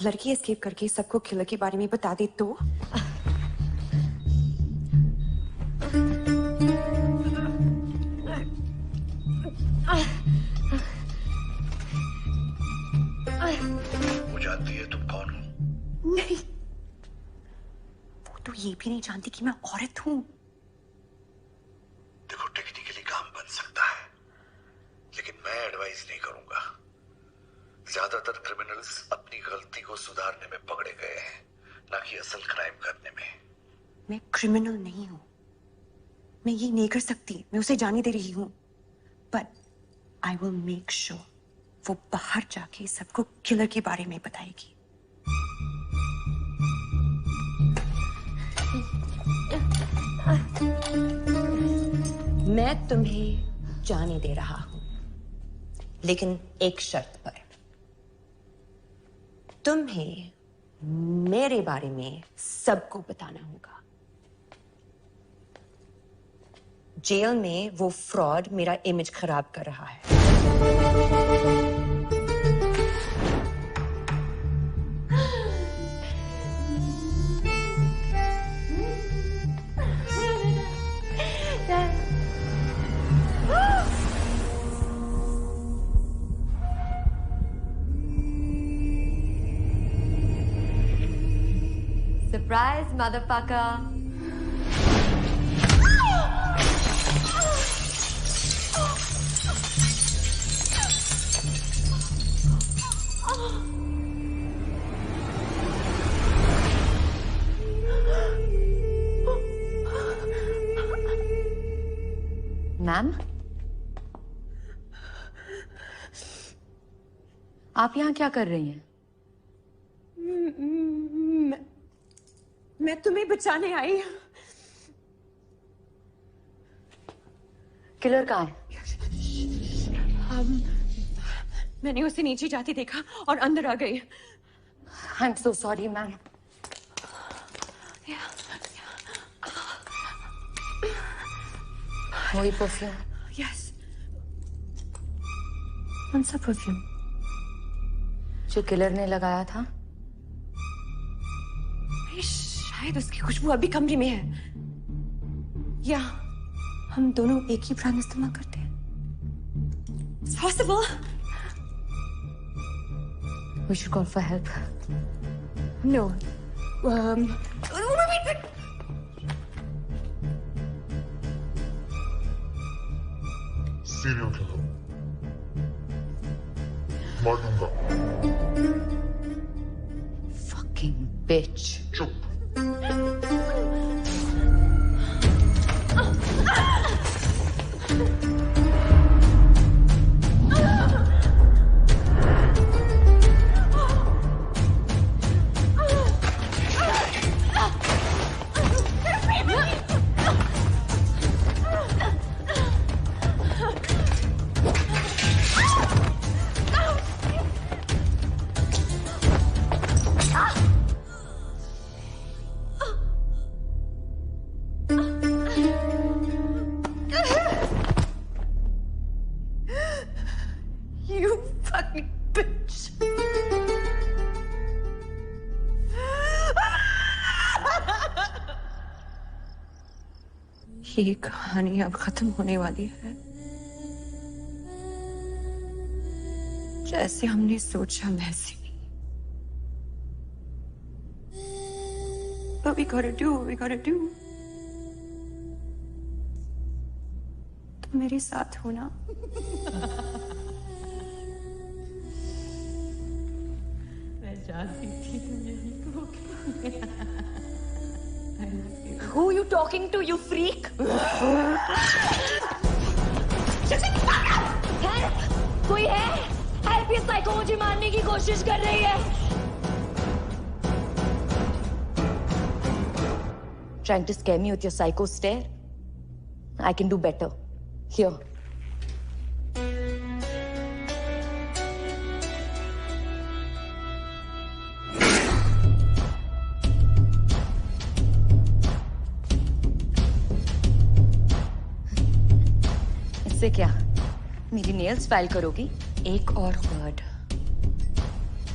लड़की एस्केप करके सबको किलर के बारे में बता दी तो? वो जानती है तुम कौन हो? नहीं, वो तो ये भी नहीं जानती कि मैं औरत हूँ. देखो, टेक्निकली काम बन सकता है, लेकिन मैं एडवाइस नहीं करूंगा. ज्यादातर क्रिमिनल्स अपनी गलती को सुधारने में पकड़े गए हैं, ना कि असल क्राइम करने में. मैं क्रिमिनल नहीं हूँ. मैं ये नहीं कर सकती. मैं उसे जाने दे रही हूँ. But I will make sure वो बाहर जाके सबको किलर के बारे में बताएगी. मैं तुम्हें जाने दे रहा हूं, लेकिन एक शर्त पर. तुम्हें मेरे बारे में सबको बताना होगा. जेल में वो फ्रॉड मेरा इमेज खराब कर रहा है. Surprise, motherfucker. मैम, आप यहाँ क्या कर रही हैं? मैं तुम्हें बचाने आई. किलर कहाँ है? मैंने उसे नीचे जाते देखा और अंदर आ गई. I'm so sorry, ma'am. वही परफ्यूम। यस, कौन सा परफ्यूम? जो किलर ने लगाया था। शायद उसकी खुशबू अभी कमरे में है, या हम दोनों एक ही ब्रांड इस्तेमाल करते हैं। It's possible. We should call for help. No. Wait. Serial killer. मारूंगा। Fucking bitch. चुप। You fucking bitch. ये कहानी अब खत्म होने वाली है, जैसे हमने सोचा वैसे नहीं। But we gotta do what we gotta do. तुम मेरे साथ हो ना? मैं जानती थी तुम यही कहोगे। Who are you talking to, you freak? Help! कोई है? Help! ये साइको मुझे मारने की कोशिश कर रही है। Trying to scare me with your psycho stare? I can do better. Here. इससे क्या? मेरी नेल्स फाइल करोगी? एक और वर्ड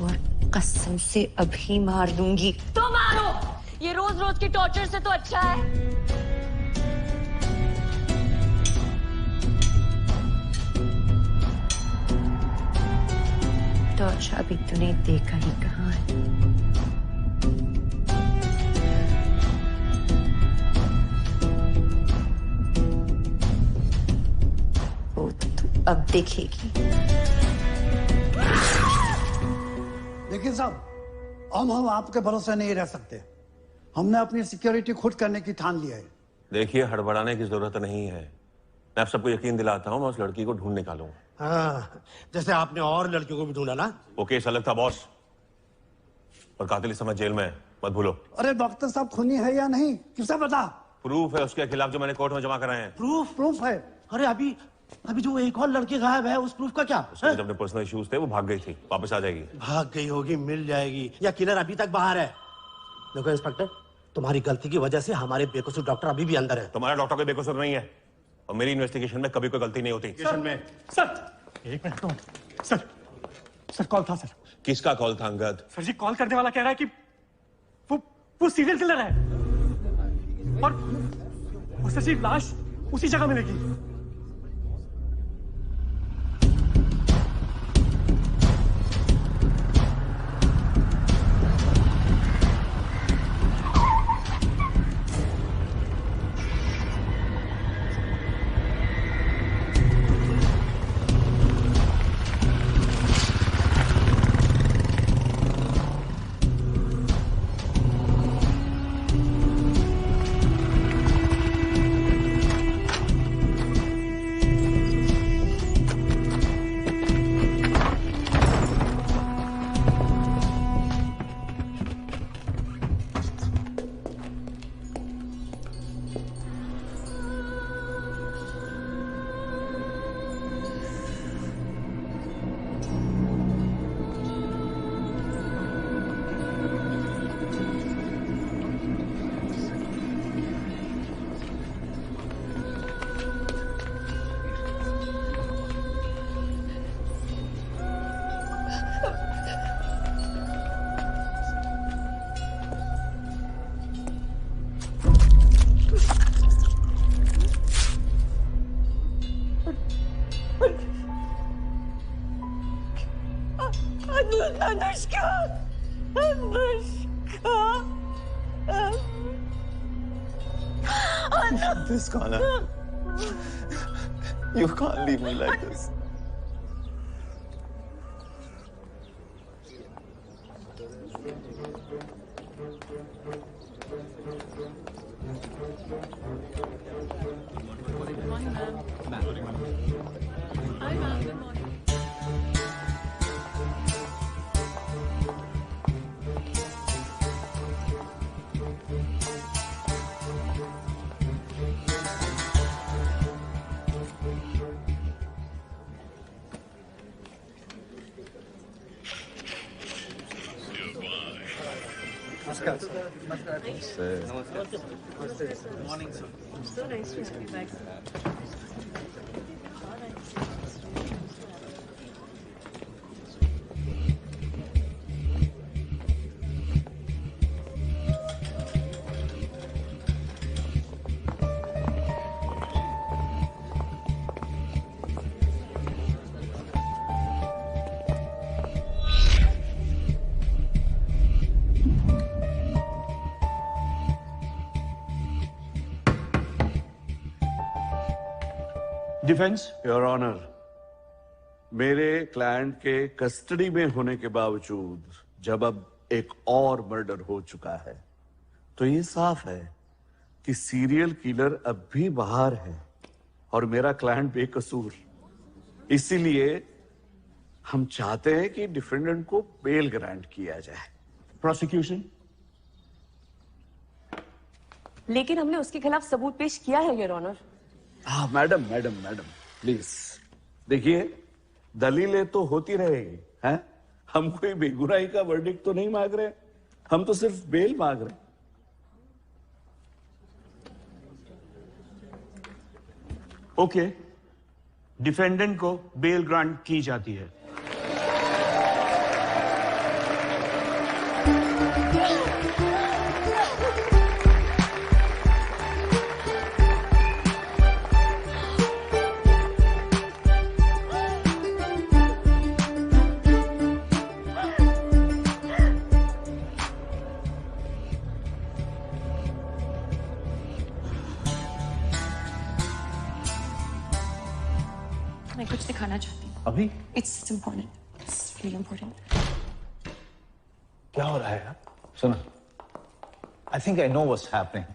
और कसम से अभी मार दूंगी। तो मारो! ये रोज रोज की टॉर्चर से तो अच्छा है। टॉर्चर अभी तूने देखा ही कहाँ है? वो तू अब देखेगी। देखिए साहब, हम आपके भरोसे नहीं रह सकते। हमने अपनी सिक्योरिटी खुद करने की ठान लिया है। देखिए, हड़बड़ाने की जरूरत नहीं है। मैं आप सबको यकीन दिलाता हूँ, मैं उस लड़की को ढूंढ निकालूंगा। हाँ, जैसे आपने और लड़कियों को भी ढूंढा ना। वो केस अलग था बॉस, और कातिल इस समय जेल में है, मत भूलो। अरे डॉक्टर साहब, खूनी है या नहीं किसे पता? प्रूफ है उसके खिलाफ जो मैंने कोर्ट में जमा कराए हैं। प्रूफ है? अरे अभी जो एक और लड़की गायब है, उस प्रूफ का क्या? उसके जब अपने पर्सनल इश्यूज थे, वो भाग गई थी। वापस आ जाएगी। भाग गई होगी, मिल जाएगी, या किलर अभी तक बाहर है। देखो इंस्पेक्टर, तुम्हारी गलती की वजह से हमारे बेकसूर डॉक्टर अभी भी अंदर है। तुम्हारा डॉक्टर कोई बेकसूर नहीं है, और मेरी इन्वेस्टिगेशन में कभी कोई गलती नहीं होती। सर एक मिनट तो सर कॉल था सर। किसका कॉल था अंगद? सर जी, कॉल करने वाला कह रहा है कि वो सीरियल किलर है, और सर जी लाश उसी जगह मिलेगी। Anushka, Anushka, This Kana, you can't leave me like this. Morning, sir. So nice to see you back. Defence your honour, मेरे क्लाइंट के कस्टडी में होने के बावजूद जब अब एक और मर्डर हो चुका है तो ये साफ है कि सीरियल किलर अब भी बाहर है और मेरा क्लाइंट बेकसूर। इसीलिए हम चाहते हैं कि डिफेंडेंट को बेल ग्रांट किया जाए। प्रोसिक्यूशन? लेकिन हमने उसके खिलाफ सबूत पेश किया है योर ऑनर। हाँ मैडम मैडम मैडम प्लीज देखिए, दलीलें तो होती रहेगी हैं। हम कोई बेगुनाही का वर्डिक्ट तो नहीं मांग रहे, हम तो सिर्फ बेल मांग रहे। ओके, डिफेंडेंट को बेल ग्रांट की जाती है। मैं कुछ दिखाना चाहती हूँ। अभी? It's important. It's really important. क्या हो रहा है यार? सुनो, I think I know what's happening.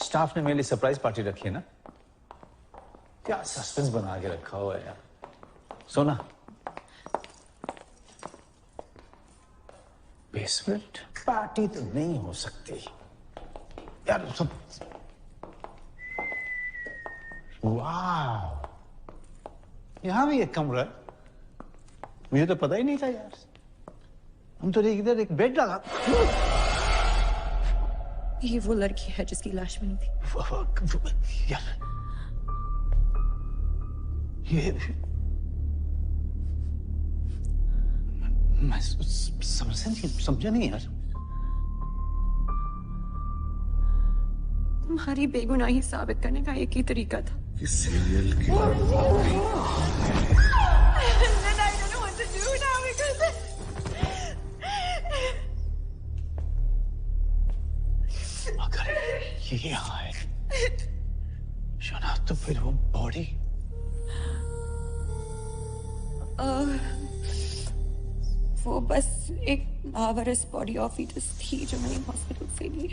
Staff ने मेरे लिए सरप्राइज पार्टी रखी है ना? क्या सस्पेंस बना के रखा हुआ है यार? सोना, बेसमेंट पार्टी तो नहीं हो सकती यार। सब वाह, यहां भी एक कमरा है। मुझे तो पता ही नहीं था यार। हम तो इधर एक बेड लगा। ये वो लड़की है जिसकी लाश मिली थी। यार ये मैं समझा नहीं यार। तुम्हारी बेगुनाही साबित करने का एक ही तरीका था। कि सीरियल किलर ये यहाँ है शोना, तो फिर वो बॉडी वो बस एक लावारिस बॉडी ऑफ फीटस थी जो मैंने हॉस्पिटल से ली,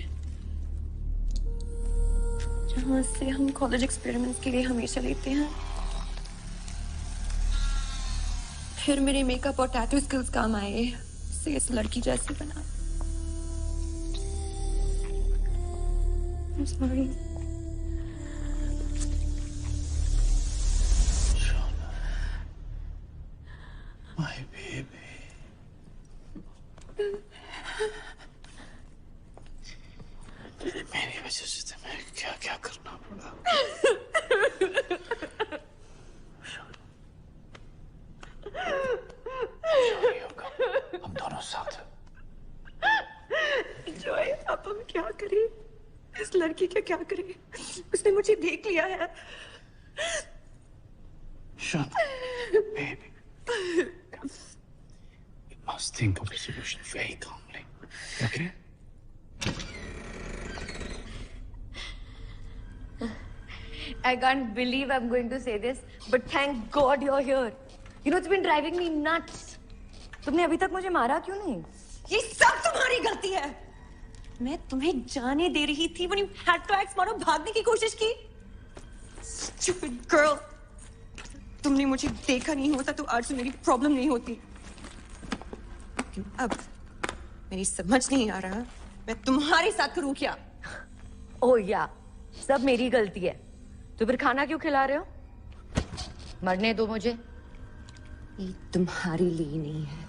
जहाँ से हम कॉलेज एक्सपेरिमेंट्स के लिए हमेशा लेते हैं। फिर मेरे मेकअप और टैटू स्किल्स काम आए, इससे इस लड़की जैसी बना। I'm sorry. My baby. मेरी वजह से तुम्हें क्या क्या करना पड़ा। हम दोनों साथ। जॉय, अब हम क्या करें? इस लड़की का क्या करें? उसने मुझे देख लिया है। Shut up, baby. Just think of the solution very calmly. Okay? I can't believe I'm going to say this, but thank God you're here. You know, it's been driving me nuts. तुमने अभी तक मुझे मारा क्यों नहीं? ये सब तुम्हारी गलती है। मैं तुम्हें जाने दे रही थी when you had to act smart और भागने की कोशिश की। Stupid girl. तुमने मुझे देखा नहीं होता तो आज से मेरी प्रॉब्लम नहीं होती। अब मेरी समझ नहीं आ रहा मैं तुम्हारे साथ करूं क्या? ओह या, सब मेरी गलती है। तो फिर खाना क्यों खिला रहे हो? मरने दो मुझे। ये तुम्हारे लिए नहीं है,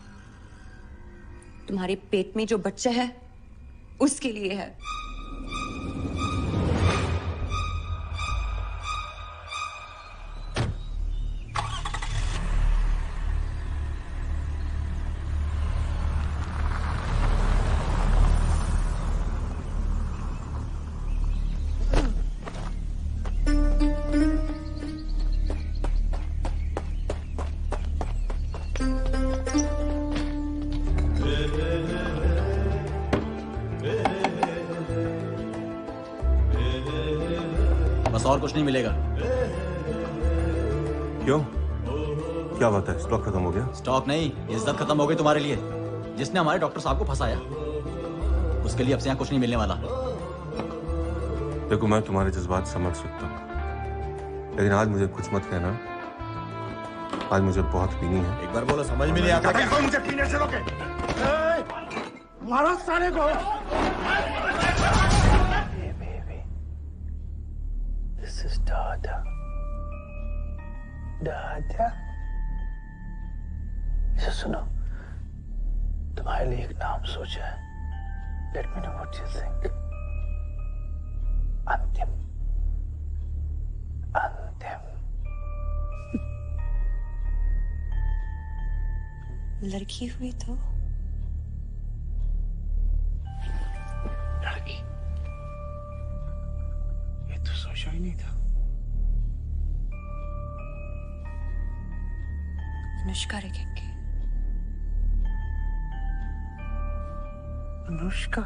तुम्हारे पेट में जो बच्चा है उसके लिए है। बस और कुछ नहीं मिलेगा। क्यों? क्या बात है? स्टॉक खत्म हो गया? स्टॉक नहीं, इज्जत खत्म हो गई तुम्हारे लिए। जिसने हमारे डॉक्टर साहब को फंसाया उसके लिए अब से यहाँ कुछ नहीं मिलने वाला। देखो, मैं तुम्हारे जज्बात समझ सकता हूँ, लेकिन आज मुझे कुछ मत कहना। आज मुझे बहुत पीनी है। एक बार बोलो, समझ में नहीं आता क्या? मुझे पीने से रोके। मारो सारे को। This is Dada. Dada. इसे सुनो, तुम्हारे लिए एक नाम सोचा है। Let me know what you think. अंतिम। अंतिम। लड़की हुई तो लड़की? ये तो सोचा ही नहीं था। अनुष्का रखेंगे। Anushka?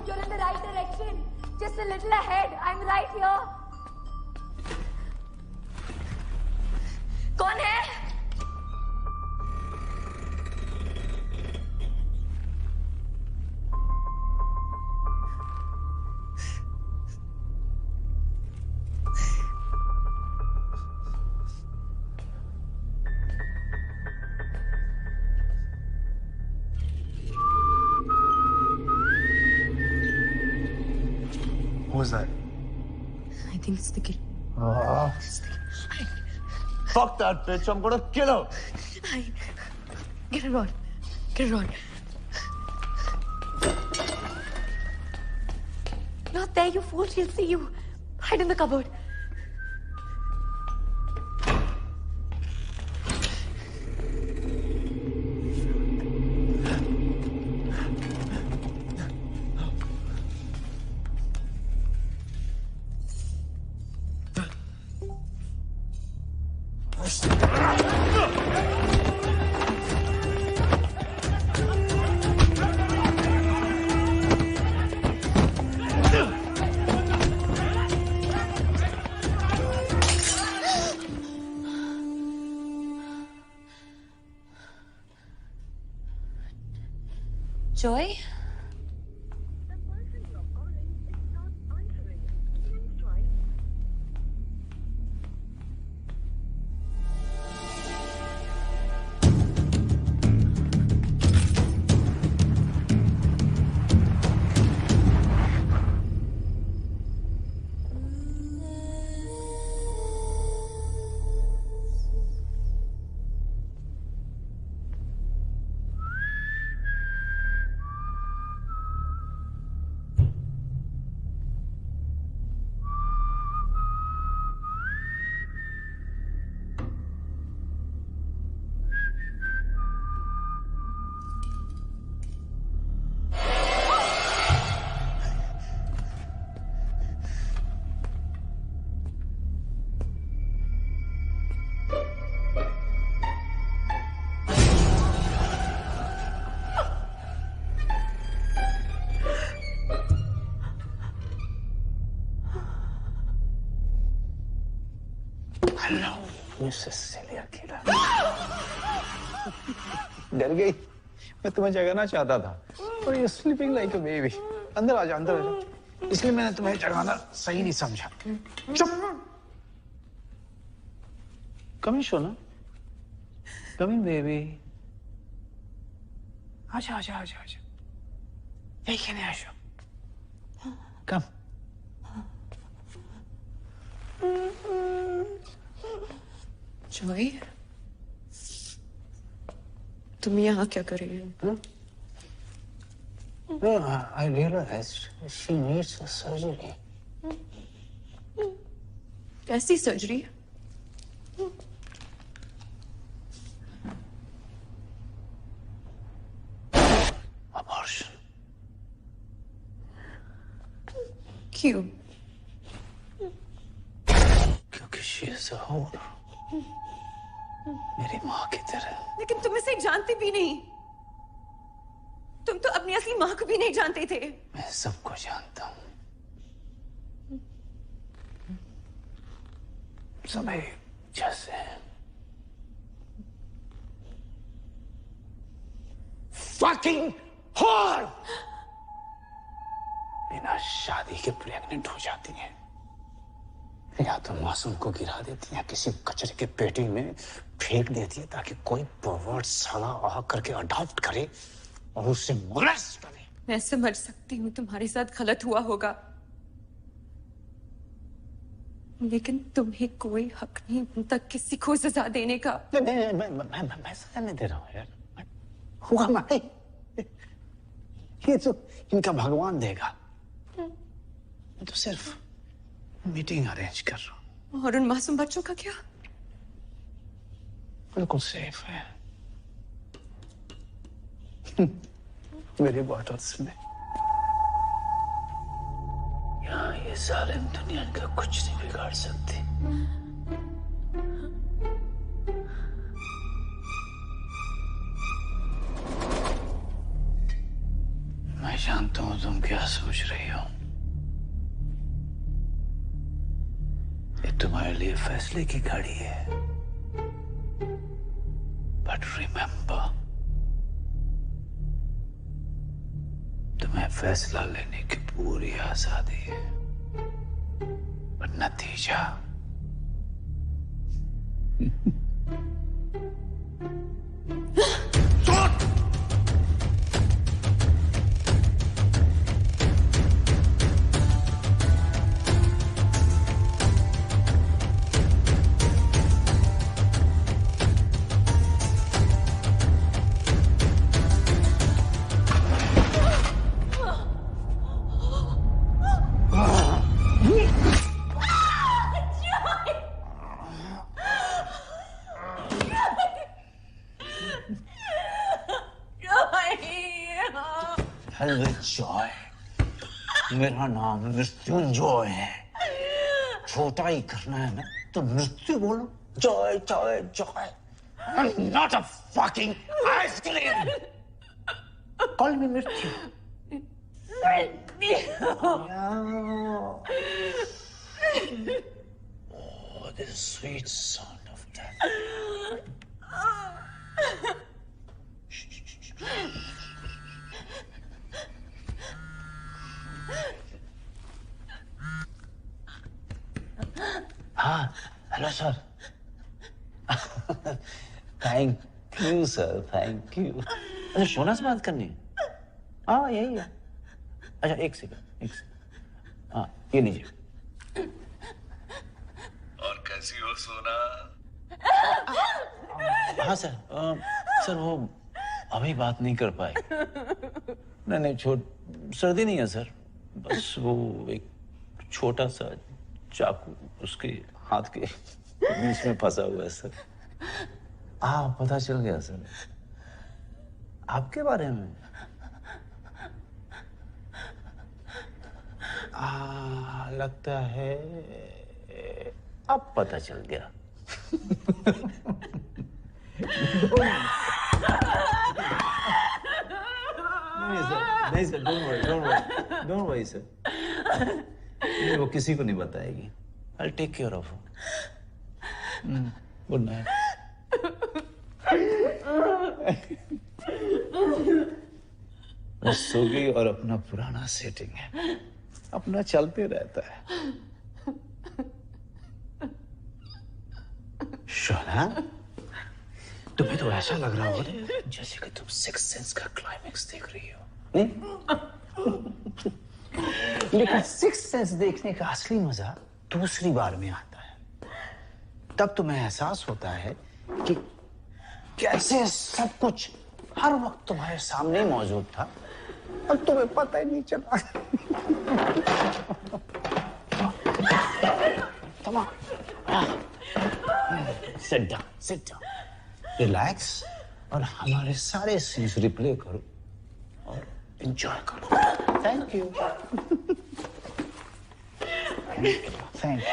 You're in the right direction. Just a little ahead. I'm right here. कौन है? Who was that? I think it's the kid. Fuck that bitch! I'm gonna kill her. Get it on. Get it on. Not there, you fool. She'll see you. Hide in the cupboard. Joy? Hello Mrs cilia killer. डर गई? मैं तुम्हें जगाना चाहता था और you sleeping like a baby. अंदर आ जा, अंदर आ जा। इसलिए मैंने तुम्हें जगाना सही नहीं समझा। चुप। कम इन सोना, कम इन बेबी। आजा आजा आजा आजा, यही कहने आजा। कम। जॉय, तुम यहाँ क्या कर रही हो? No, I realized she needs a surgery. कैसी सर्जरी? Abortion. क्यों? क्योंकि she is a whore. मेरी माँ की तरह। लेकिन तुम इसे जानती भी नहीं। तुम तो अपनी असली माँ को भी नहीं जानते थे। मैं सबको जानता हूँ। सब एक जैसे हैं। Fucking whore! बिना शादी के प्रेग्नेंट हो जाती हैं, या तो मासूम को गिरा देती है किसी कचरे के पेटी में फेंक देती है ताकि कोई परवर्ट साला आ करके अडॉप्ट करे और उससे मोलेस्ट करे। मैं समझ सकती हूँ तुम्हारे साथ गलत हुआ होगा, लेकिन तुम्हें कोई हक नहीं बनता किसी को सजा देने का। मैं सजा नहीं दे रहा हूँ यार। हुआ मैं, ये तो इनका भगवान देगा। मैं तो सिर्फ मीटिंग अरेंज कर रहा हूँ। और उन मासूम बच्चों का क्या? बिल्कुल सेफ है मेरे बॉटल्स में। यहाँ ये जालिम दुनिया का कुछ नहीं बिगाड़ सकती। मैं जानता हूँ तुम क्या सोच रही हो। ये तुम्हारे लिए फैसले की घड़ी है। बट रिमेंबर, तुम्हें फैसला लेने की पूरी आजादी है, पर नतीजा जॉय। मेरा नाम मृत्युंजय है। छोटा ही करना है ना तो मृत्यु बोलो। Joy Joy Joy. I'm not a fucking ice cream. Call me मृत्यु। Oh, the sweet sound of death. हाँ, hello sir. Thank you sir, thank you. अच्छा, सोना से बात करनी है? हाँ, यही है। अच्छा, एक सेकंड। हाँ, ये लीजिए। और कैसी हो सोना? हाँ सर, सर वो अभी बात नहीं कर पाए। नहीं, सर्दी नहीं है सर। बस वो एक छोटा सा चाकू उसके हाथ के बीच में फंसा हुआ है सर। हाँ, पता चल गया सर आपके बारे में। लगता है अब पता चल गया। नहीं सर, डोंट वरी सर। नहीं, वो किसी को नहीं बताएगी। I'll take care of her. Good night. वो सो गई और अपना पुराना सेटिंग है, अपना चलते रहता है। शोना, तुम्हें तो ऐसा लग रहा होगा जैसे कि तुम सिक्स्थ सेंस का क्लाइमेक्स देख रही हो, नहीं? लेकिन सिक्स्थ सेंस देखने का असली मजा दूसरी बार में आता है। तब तुम्हें एहसास होता है कि कैसे सब कुछ हर वक्त तुम्हारे सामने मौजूद था और तुम्हें पता ही नहीं चला। Come on. Sit down, sit down. Relax और हमारे सारे सीन्स रिप्ले करो और एंजॉय करो। Thank you. Thank you.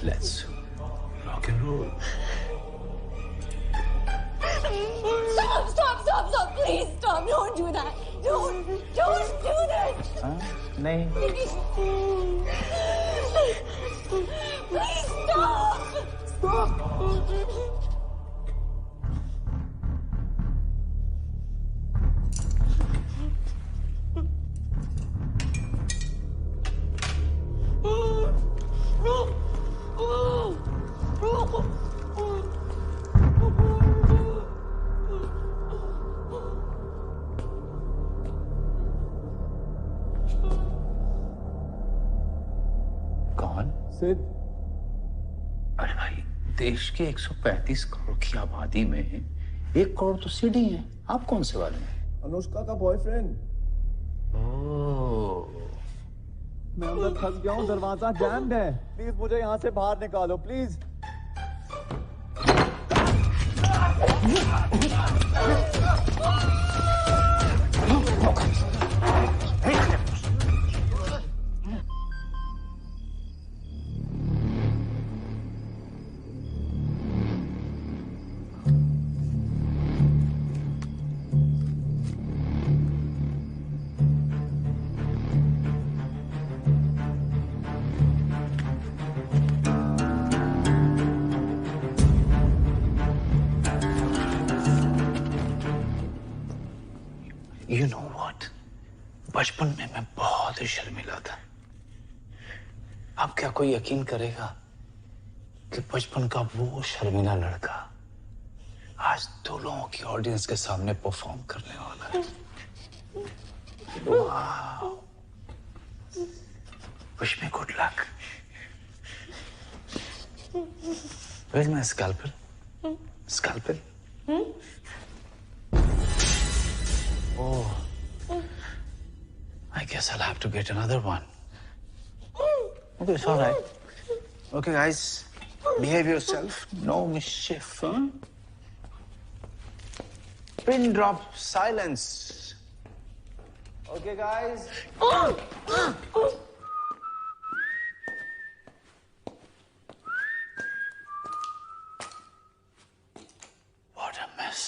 Let's rock and roll. Stop, please stop, don't do that. Don't do that. नहीं। Please stop. Stop. सिद्ध, अरे भाई, देश के 135 करोड़ की आबादी में 1 करोड़ तो सिड ही है। आप कौन से वाले हैं? अनुष्का का बॉयफ्रेंड। मैं अंदर फंस गया हूँ, दरवाजा जैम्ड है। प्लीज मुझे यहाँ से बाहर निकालो, प्लीज। You know what? बचपन में मैं बहुत ही शर्मीला था। अब क्या कोई यकीन करेगा कि बचपन का वो शर्मीला लड़का आज 2 लोगों की ऑडियंस के सामने परफॉर्म करने वाला है। वाह! Wish me good luck. Where's my scalpel? Scalpel? Oh, I guess I'll have to get another one. Okay, it's all right. Okay, guys, behave yourself. No mischief, huh? Pin drop silence. Okay, guys. What a mess.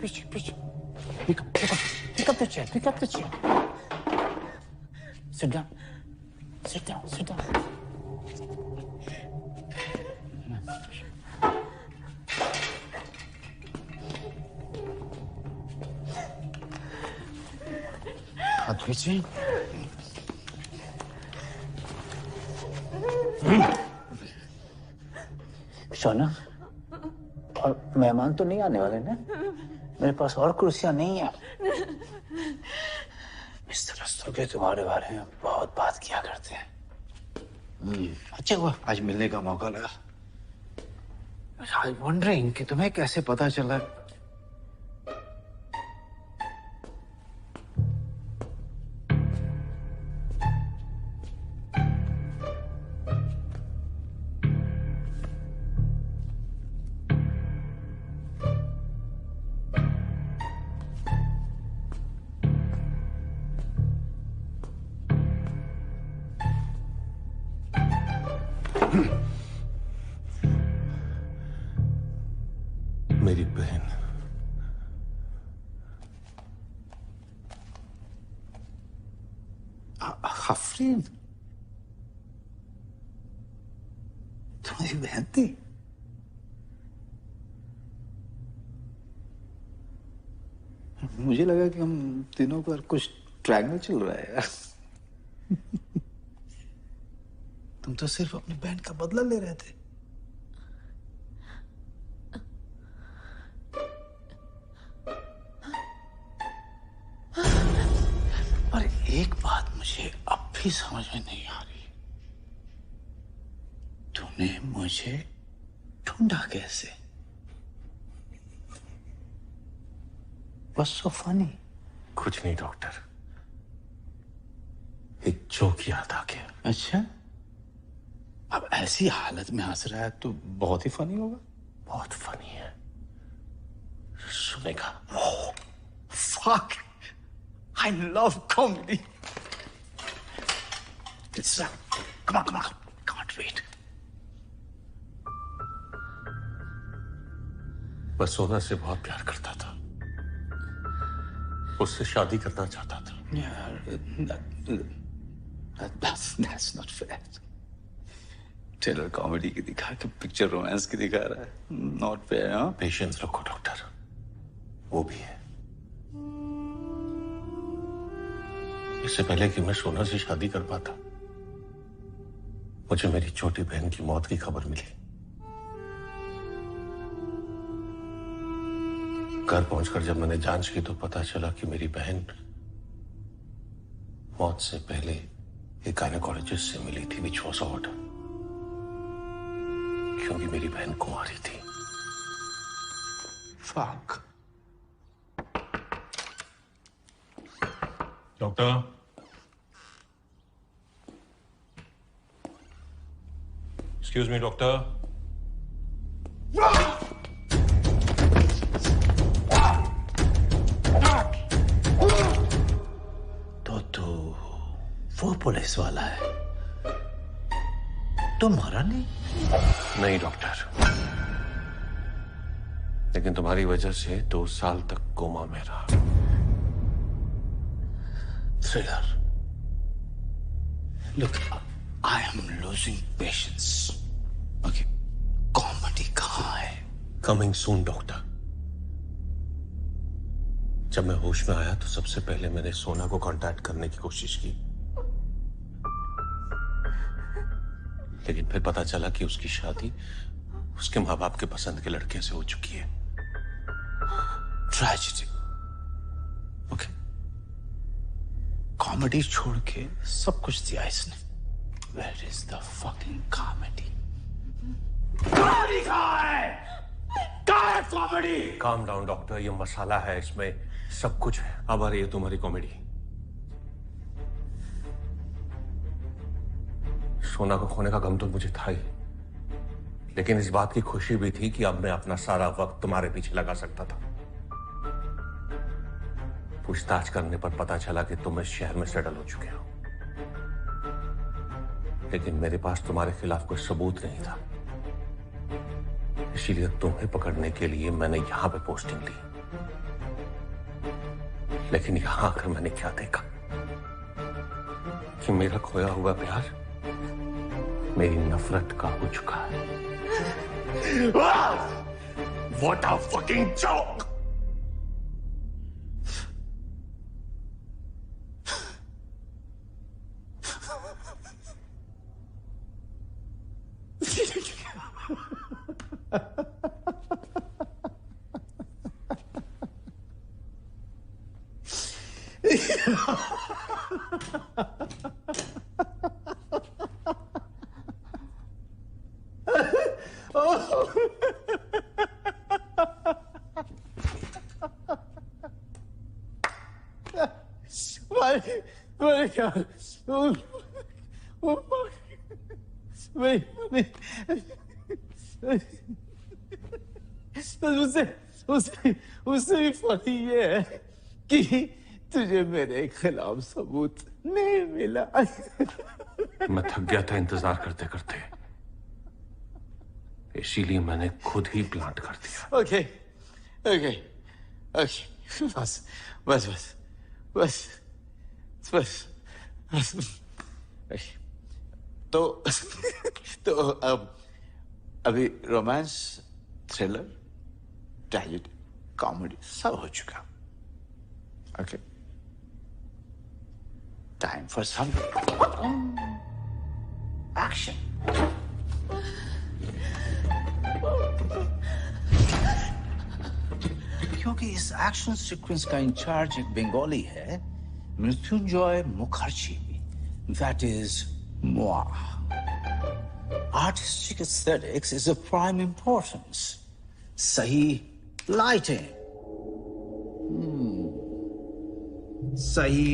Picture. Pick up the chair. Sit down. हाथ पीछे। शोना, और मेहमान तो नहीं आने वाले ना? मेरे पास और कुर्सियां नहीं है। मिस्टर रस्तोगी तुम्हारे बारे में बहुत बात किया करते हैं। अच्छा हुआ आज मिलने का मौका लगा। आई वंडरिंग कि तुम्हें कैसे पता चला। मेरी बहन। आफरीन तुम्हारी बहन थी? मुझे लगा कि हम तीनों पर कुछ ट्रायंगल चल रहा है यार। तुम तो सिर्फ अपनी बहन का बदला ले रहे थे। पर एक बात मुझे अब भी समझ में नहीं आ रही, तूने मुझे ढूंढा कैसे? What's so funny? कुछ नहीं डॉक्टर, एक जोक याद आ गया। अच्छा, अब ऐसी हालत में हंस रहा है तो बहुत ही फनी होगा। बहुत फनी है, सुनेगा। Oh, fuck! I love comedy. It's come on, can't wait. मैं सोना से बहुत प्यार करता था, उससे शादी करना चाहता था। That's not fair. Trailer comedy की दिखा के पिक्चर रोमांस की दिखा रहा है। Not fair. हाँ, पेशेंस रखो डॉक्टर, वो भी है। इससे पहले कि मैं सोना से शादी कर पाता, मुझे मेरी छोटी बहन की मौत की खबर मिली। घर पहुंचकर जब मैंने जांच की तो पता चला कि मेरी बहन मौत से पहले एक गायनेकोलॉजिस्ट से मिली थी, विच वॉज ऑड, क्योंकि मेरी बहन कुंवारी थी। Fuck. Doctor, excuse me doctor. तो वो पुलिस वाला है, तो मारा नहीं? नहीं डॉक्टर, लेकिन तुम्हारी वजह से 2 साल तक कोमा में रहा। Thriller. Look, I am losing patience. Okay, comedy कहाँ है? Coming soon doctor. जब मैं होश में आया तो सबसे पहले मैंने सोना को कांटेक्ट करने की कोशिश की, लेकिन फिर पता चला कि उसकी शादी उसके माँ बाप के पसंद के लड़के से हो चुकी है। ट्रेजेडी। ओके, कॉमेडी छोड़ के सब कुछ दिया इसने। Where is the fucking comedy? Comedy कहाँ है? कहाँ है कॉमेडी? काम डाउन डॉक्टर, ये मसाला है, इसमें सब कुछ है। अब आ रही है तुम्हारी कॉमेडी। सोना को खोने का गम तो मुझे था ही, लेकिन इस बात की खुशी भी थी कि अब मैं अपना सारा वक्त तुम्हारे पीछे लगा सकता था। पूछताछ करने पर पता चला कि तुम इस शहर में सेटल हो चुके हो, लेकिन मेरे पास तुम्हारे खिलाफ कोई सबूत नहीं था। इसीलिए तुम्हें पकड़ने के लिए मैंने यहां पे पोस्टिंग ली। लेकिन यहां आकर मैंने क्या देखा कि मेरा खोया हुआ प्यार मेरी नफरत का हो चुका है। What a fucking joke! उससे भी फनी ये है कि तुझे मेरे खिलाफ सबूत नहीं मिला। मैं थक गया था इंतजार करते करते, इसीलिए मैंने खुद ही प्लांट कर दिया। ओके ओके ओके, बस बस बस बस बस तो अब अभी रोमांस, थ्रिलर, ट्रेजेडी, कॉमेडी सब हो चुका। Okay, time for some action. क्योंकि इस एक्शन सीक्वेंस का इंचार्ज एक बंगाली है, Mrityunjay Mukherjee, that is moi. Artistic aesthetics is of prime importance. सही lighting, सही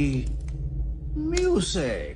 music.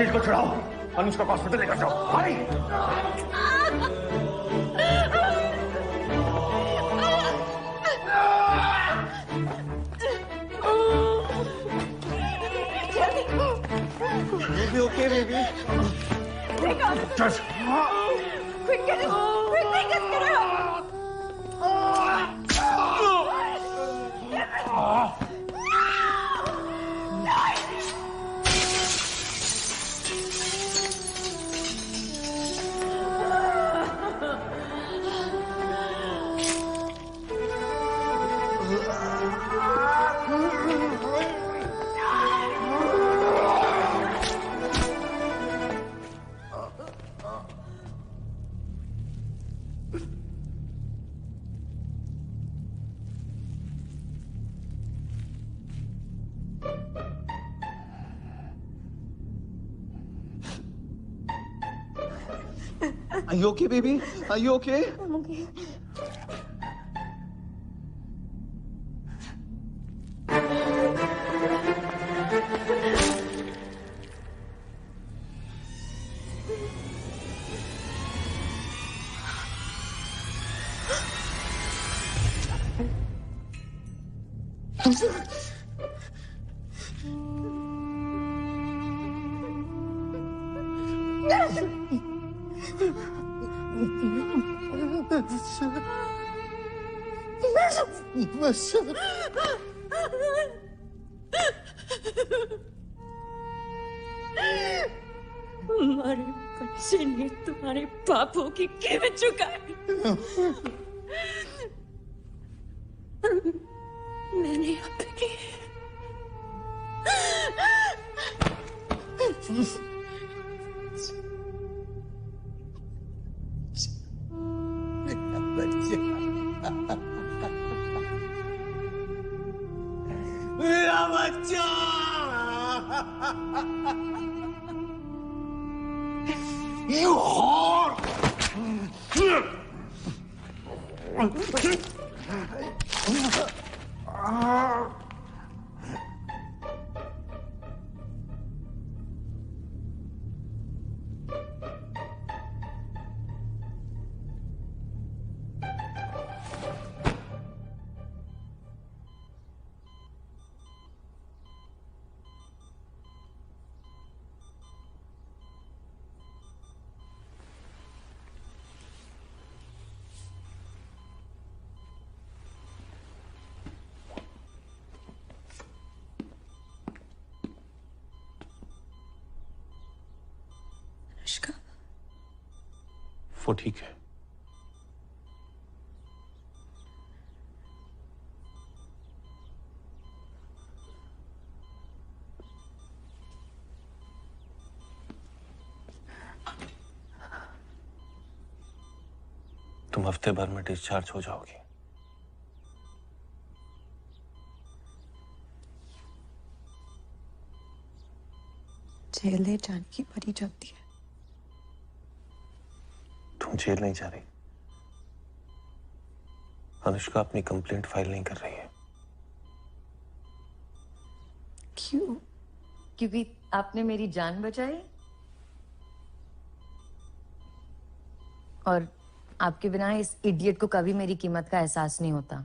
सीट को चढ़ाओ, अनुष्का को हॉस्पिटल लेकर जाओ। भाई Baby, okay, baby. Just Quick, get it! Quick, take us, get her out! Are you okay, baby? Are you okay? I'm okay. हमारे बच्चे ने तुम्हारे पापों की कीमत चुकाई। मैंने अपनी You whore! वो ठीक है। तुम हफ्ते भर में डिस्चार्ज हो जाओगी। जेल ले जाने की बड़ी जल्दी है। तुम जेल नहीं जा रही। अनुष्का अपनी कंप्लेंट फाइल नहीं कर रही है। क्यों? क्योंकि आपने मेरी जान बचाई और आपके बिना इस इडियट को कभी मेरी कीमत का एहसास नहीं होता।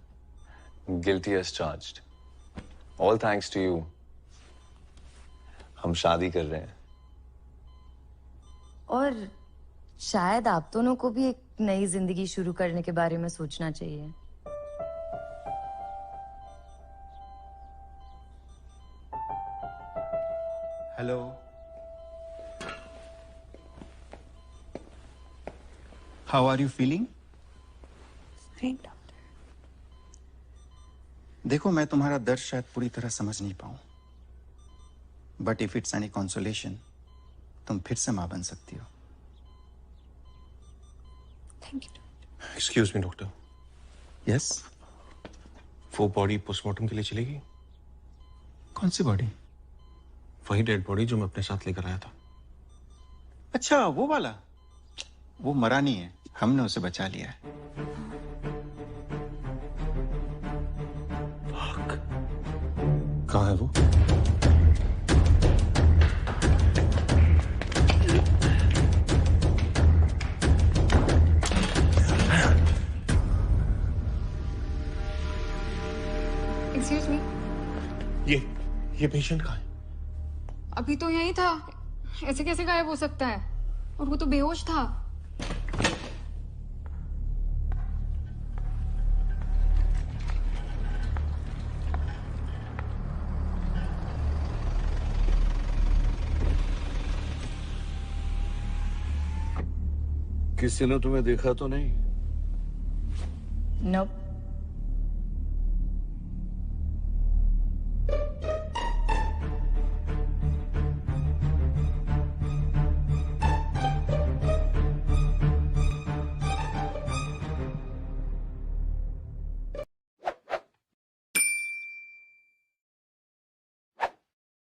Guilty as charged. All thanks to you. हम शादी कर रहे हैं। और शायद आप दोनों को भी एक नई जिंदगी शुरू करने के बारे में सोचना चाहिए। Hello. How are you feeling? देखो, मैं तुम्हारा दर्द शायद पूरी तरह समझ नहीं पाऊं, but if it's any consolation, तुम फिर से मां बन सकती हो। Excuse me doctor. यस। वो बॉडी पोस्टमार्टम के लिए चलेगी? कौन सी बॉडी? वही डेड बॉडी जो मैं अपने साथ लेकर आया था। अच्छा, वो वाला। वो मरा नहीं है, हमने उसे बचा लिया है। कहाँ है वो? Excuse me? ये पेशेंट कहाँ है? अभी तो यही था। ऐसे कैसे गायब हो सकता है? और वो तो बेहोश था। किसी ने तुम्हें देखा तो नहीं? Nope.